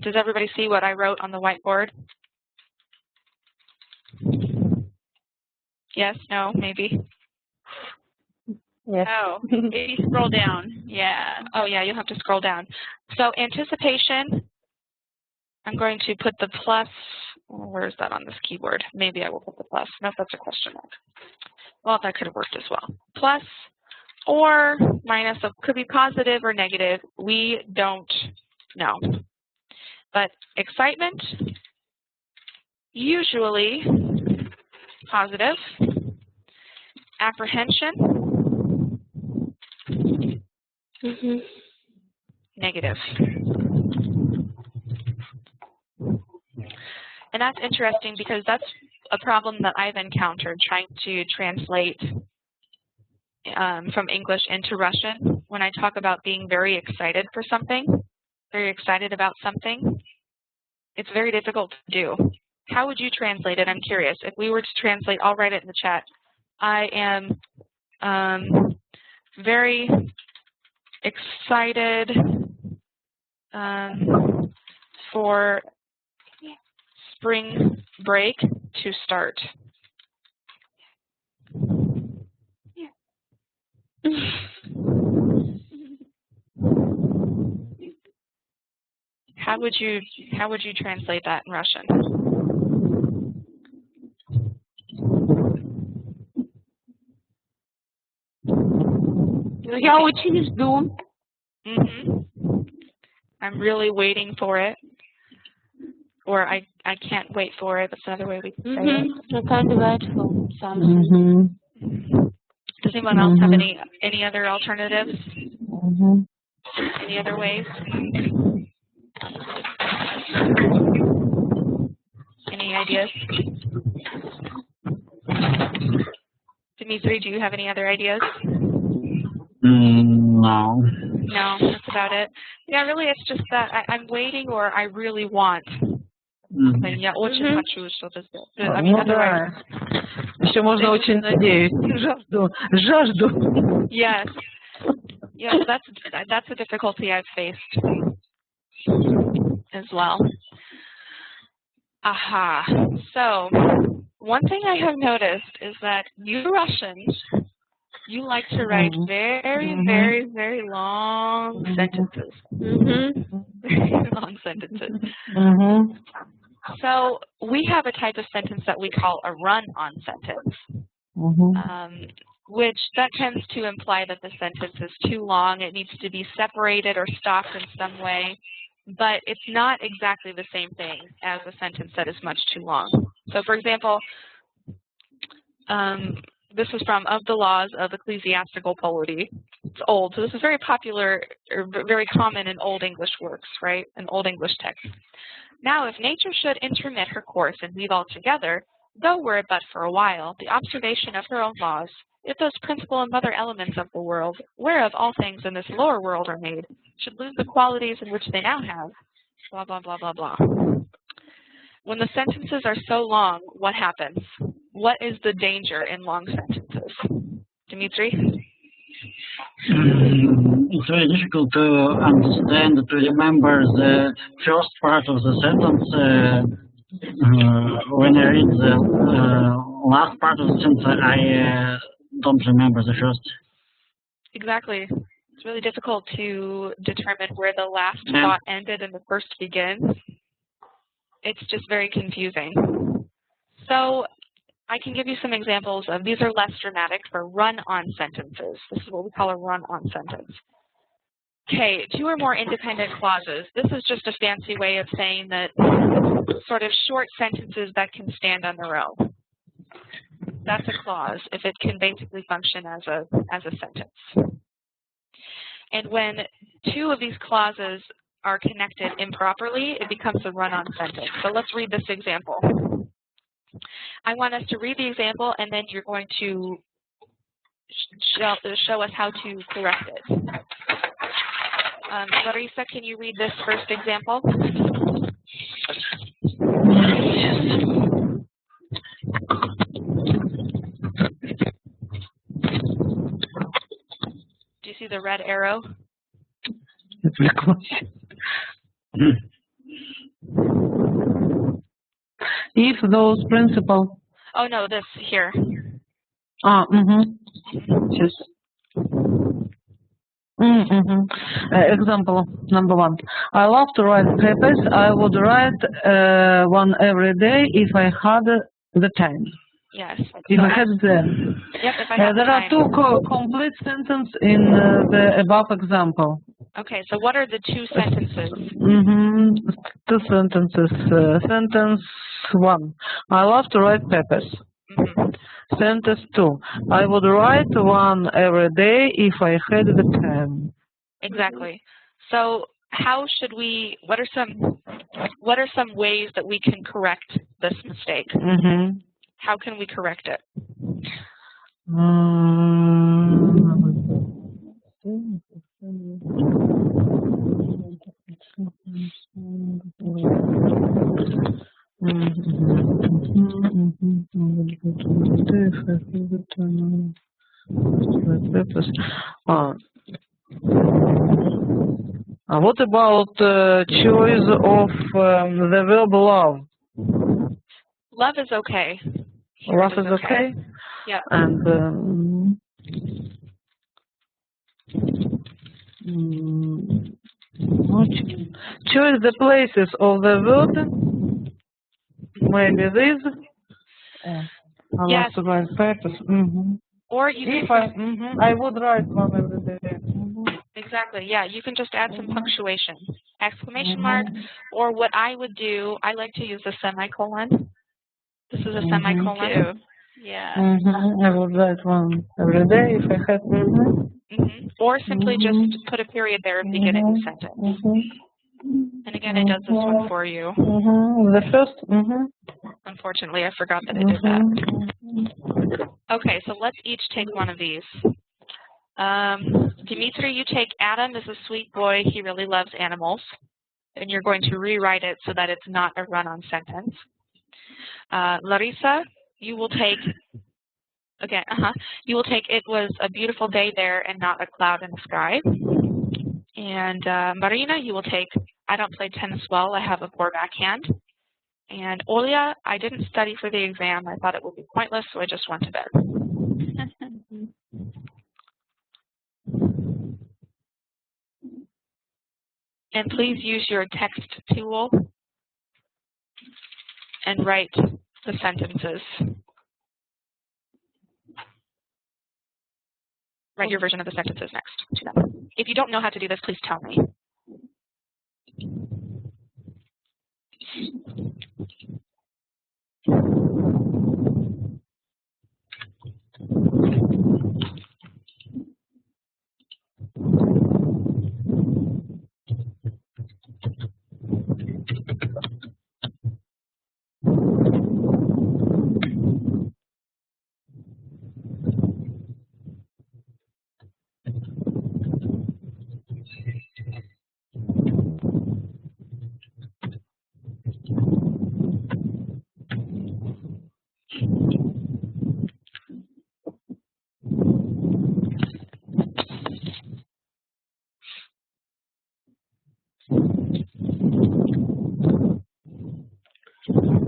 Does everybody see what I wrote on the whiteboard? Yes, no, maybe? Yes. Oh, if you scroll down, yeah. Oh, yeah, you'll have to scroll down. So anticipation, I'm going to put the plus, where is that on this keyboard? Maybe I will put the plus. No, that's a question mark. Well, that could have worked as well. Plus or minus, so could be positive or negative. We don't know. But excitement, usually positive. Apprehension, negative. And that's interesting because that's a problem that I've encountered trying to translate from English into Russian. When I talk about being very excited for something, very excited about something, it's very difficult to do. How would you translate it? I'm curious. If we were to translate, I'll write it in the chat. I am very excited for spring break to start. How would you translate that in Russian? Я очень жду. I'm really waiting for it. Or I can't wait for it. That's another way we can say it. I can't wait for something. Does anyone else have any other alternatives? Any other ways? Any ideas? Dimitri, do you have any other ideas? No. No, that's about it. Yeah, really, it's just that I'm waiting or I really want. Я очень хочу что-то сделать. I mean, otherwise. Еще можно очень надеюсь. Жажду. Yes. Yeah, that's a difficulty I've faced as well. Aha. So, one thing I have noticed is that you Russians, you like to write very, very, very long sentences. Very long sentences. So we have a type of sentence that we call a run-on sentence, which that tends to imply that the sentence is too long. It needs to be separated or stopped in some way, but it's not exactly the same thing as a sentence that is much too long. So for example, this is from Of the Laws of Ecclesiastical Polity. It's old, so this is very popular, or very common in Old English works, right? In Old English texts. Now, if nature should intermit her course and leave altogether, though were it but for a while, the observation of her own laws, if those principal and mother elements of the world, whereof all things in this lower world are made, should lose the qualities in which they now have, blah, blah, blah, blah, blah. When the sentences are so long, what happens? What is the danger in long sentences? Dimitri? It's very difficult to understand, to remember the first part of the sentence. When I read the last part of the sentence, I don't remember the first. Exactly. It's really difficult to determine where the last thought ended and the first begins. It's just very confusing. So I can give you some examples of, these are less dramatic for run-on sentences. This is what we call a run-on sentence. Okay, 2 or more independent clauses. This is just a fancy way of saying that sort of short sentences that can stand on their own. That's a clause if it can basically function as a sentence. And when 2 of these clauses are connected improperly, it becomes a run-on sentence. So let's read this example. I want us to read the example, and then you're going to show us how to correct it. Larissa, can you read this first example? Do you see the red arrow? If those principles. Oh no, this here. Just. Example number 1. I love to write papers. I would write one every day if I had the time. Yes. If I had them. Yep, if I had there are 2 complete sentences in the above example. Okay, so what are the 2 sentences? 2 sentences. Sentence 1. I love to write papers. Sentence 2. I would write one every day if I had the time. Exactly. So how should we, what are some ways that we can correct this mistake? How can we correct it? What about choice of the verb love? Love is okay. Love is okay? Yeah. And Choose the places of the word. Maybe this. Yes. Purpose. Or you If can, I would write one every day. exactly, yeah, you can just add some punctuation, exclamation mark, or what I would do, I like to use a semicolon. This is a semicolon. Too. Yeah. I would write one every day if I had. Or simply just put a period there at the beginning of the sentence. And again, it does this one for you. The first. Unfortunately, I forgot that it did that. Okay, so let's each take one of these. Dimitri, you take Adam is a sweet boy. He really loves animals. And you're going to rewrite it so that it's not a run-on sentence. Larissa, you will take, again, you will take it was a beautiful day there and not a cloud in the sky. And Marina, you will take I don't play tennis well. I have a poor backhand. And Olia, I didn't study for the exam. I thought it would be pointless, so I just went to bed. And please use your text tool and write the sentences. Write your version of the sentences next to them. If you don't know how to do this, please tell me.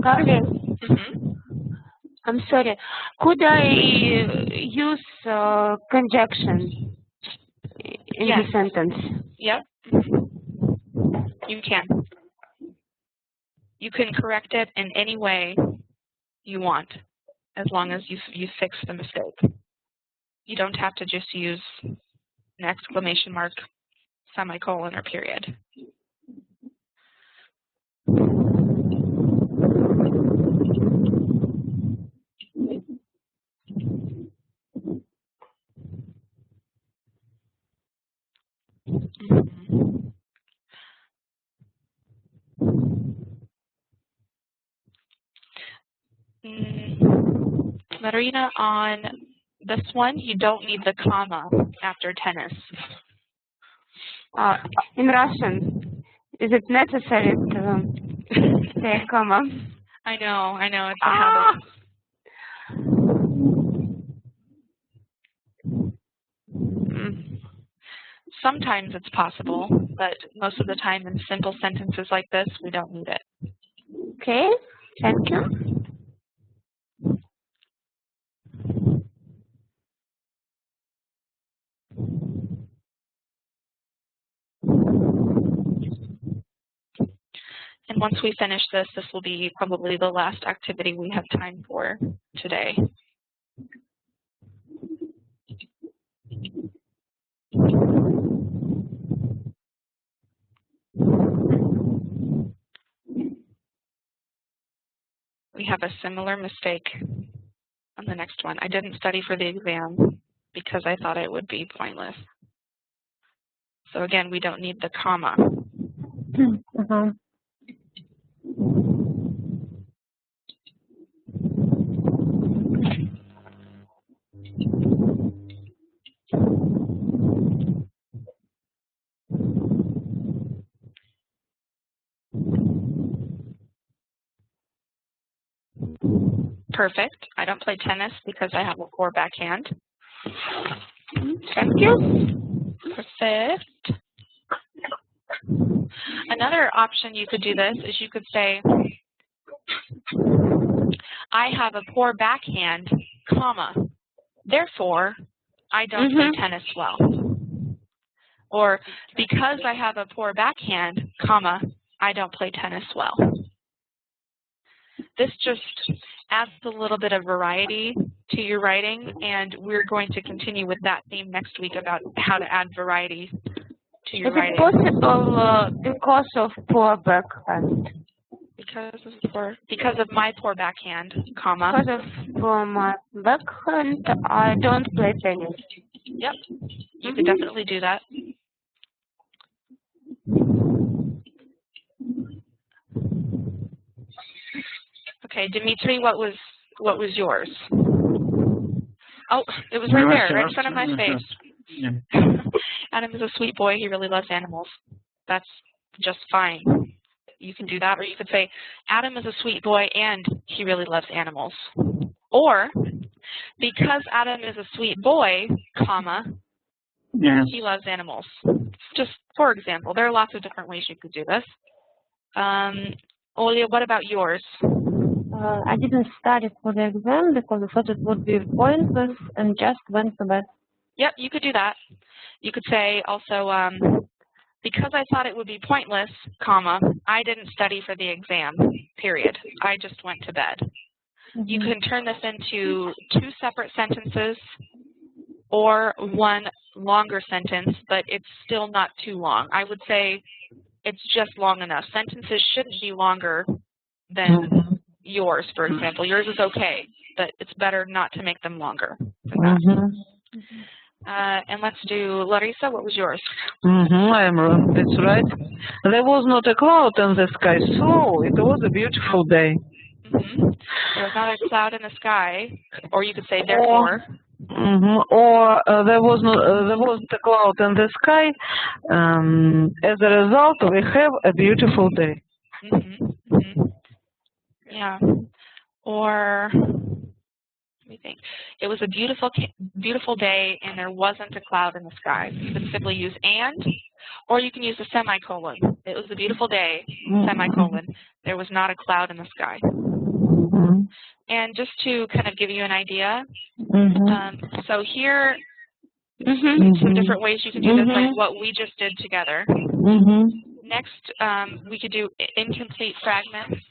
Carly, I'm sorry. Could I use conjunction in the sentence? Yep. You can. You can correct it in any way you want, as long as you fix the mistake. You don't have to just use an exclamation mark, semicolon, or period. Marina, on this one, you don't need the comma after tennis. In Russian, is it necessary to say a comma? I know, it's a habit. Sometimes it's possible, but most of the time in simple sentences like this, we don't need it. Okay, thank you. And once we finish this, this will be probably the last activity we have time for today. We have a similar mistake on the next one. I didn't study for the exam because I thought it would be pointless. So again, we don't need the comma. Perfect. I don't play tennis because I have a poor backhand. Thank you. Perfect. Another option you could do this is you could say, I have a poor backhand, comma, therefore, I don't play tennis well. Or because I have a poor backhand, comma, I don't play tennis well. This just adds a little bit of variety to your writing, and we're going to continue with that theme next week about how to add variety to your Is writing. it possible because of poor backhand? Because of my poor backhand, comma. Because of poor my backhand, I don't play tennis. Yep, you could definitely do that. Okay, Dimitri, what was yours? Oh, it was right there, right in front of my face. Yeah. Adam is a sweet boy. He really loves animals. That's just fine. You can do that, or you could say, Adam is a sweet boy and he really loves animals. Or, because Adam is a sweet boy, comma, Yes. he loves animals. Just for example, there are lots of different ways you could do this. Olia, what about yours? I didn't study for the exam because I thought it would be pointless and just went to bed. Yep, you could do that. You could say also, because I thought it would be pointless, comma, I didn't study for the exam, period. I just went to bed. You can turn this into 2 separate sentences or 1 longer sentence, but it's still not too long. I would say it's just long enough. Sentences shouldn't be longer than yours, for example. Yours is okay, but it's better not to make them longer than that. And let's do, Larissa, what was yours? I am wrong. That's right. There was not a cloud in the sky, so it was a beautiful day. There was not a cloud in the sky, or you could say therefore. Or there wasn't a cloud in the sky. As a result, we have a beautiful day. Yeah. Or let me think. It was a beautiful day, and there wasn't a cloud in the sky. You could simply use and, or you can use a semicolon. It was a beautiful day, semicolon. There was not a cloud in the sky. And just to kind of give you an idea, so here, some different ways you can do this, like what we just did together. Next, we could do incomplete fragments.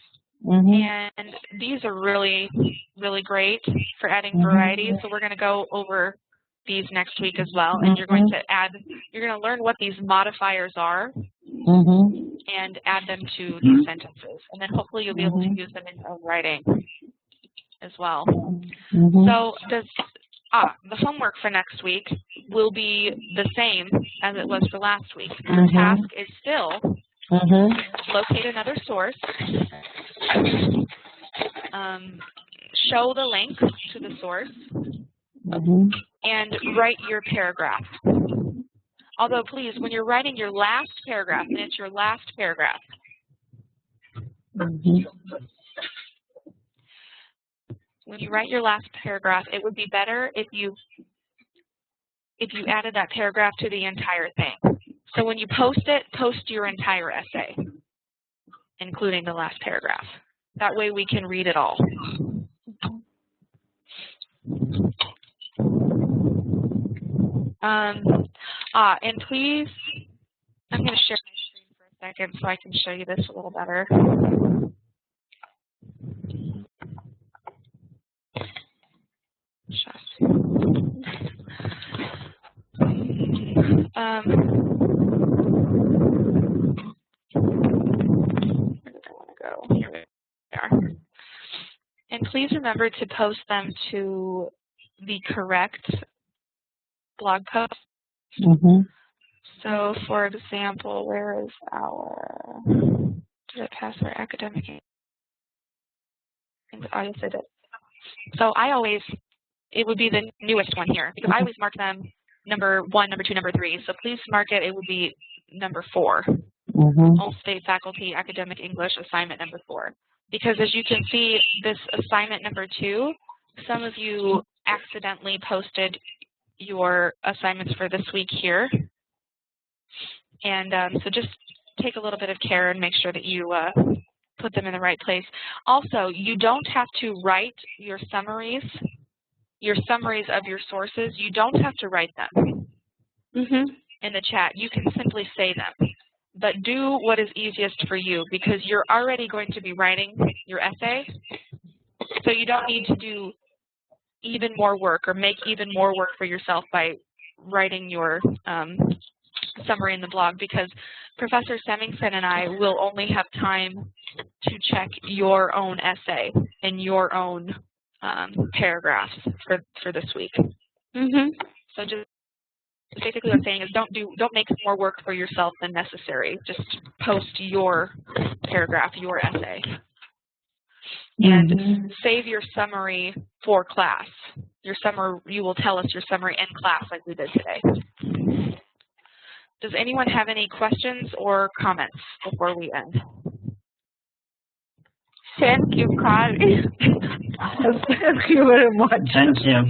And these are really, really great for adding variety. So we're going to go over these next week as well. And you're going to learn what these modifiers are and add them to these sentences. And then hopefully you'll be able to use them in your own writing as well. So the homework for next week will be the same as it was for last week. Your task is still locate another source, show the link to the source, and write your paragraph. Although, please, when you're writing your last paragraph, and it's your last paragraph, when you write your last paragraph, it would be better if you added that paragraph to the entire thing. So when you post it, post your entire essay, including the last paragraph. That way we can read it all. And please, I'm going to share my screen for a second so I can show you this a little better. Where did I want to go? Here we are. And please remember to post them to the correct blog post. So, for example, where is our, did I pass our academic? Oh, yes, I did. So it would be the newest one here, because I always mark them number 1, number 2, number 3. So please mark it, it would be number 4. All State Faculty Academic English assignment number 4. Because as you can see, this assignment number 2, some of you accidentally posted your assignments for this week here. And so just take a little bit of care and make sure that you put them in the right place. Also, you don't have to write your summaries of your sources. You don't have to write them. in the chat, you can simply say them. But do what is easiest for you, because you're already going to be writing your essay, so you don't need to do even more work or make even more work for yourself by writing your summary in the blog, because Professor Semmingsen and I will only have time to check your own essay and your own paragraphs for this week. So just basically what I'm saying is don't make more work for yourself than necessary. Just post your paragraph, your essay. And save your summary for class. Your summary, you will tell us your summary in class like we did today. Does anyone have any questions or comments before we end? Thank you, Carly. Thank you very much. Thank you.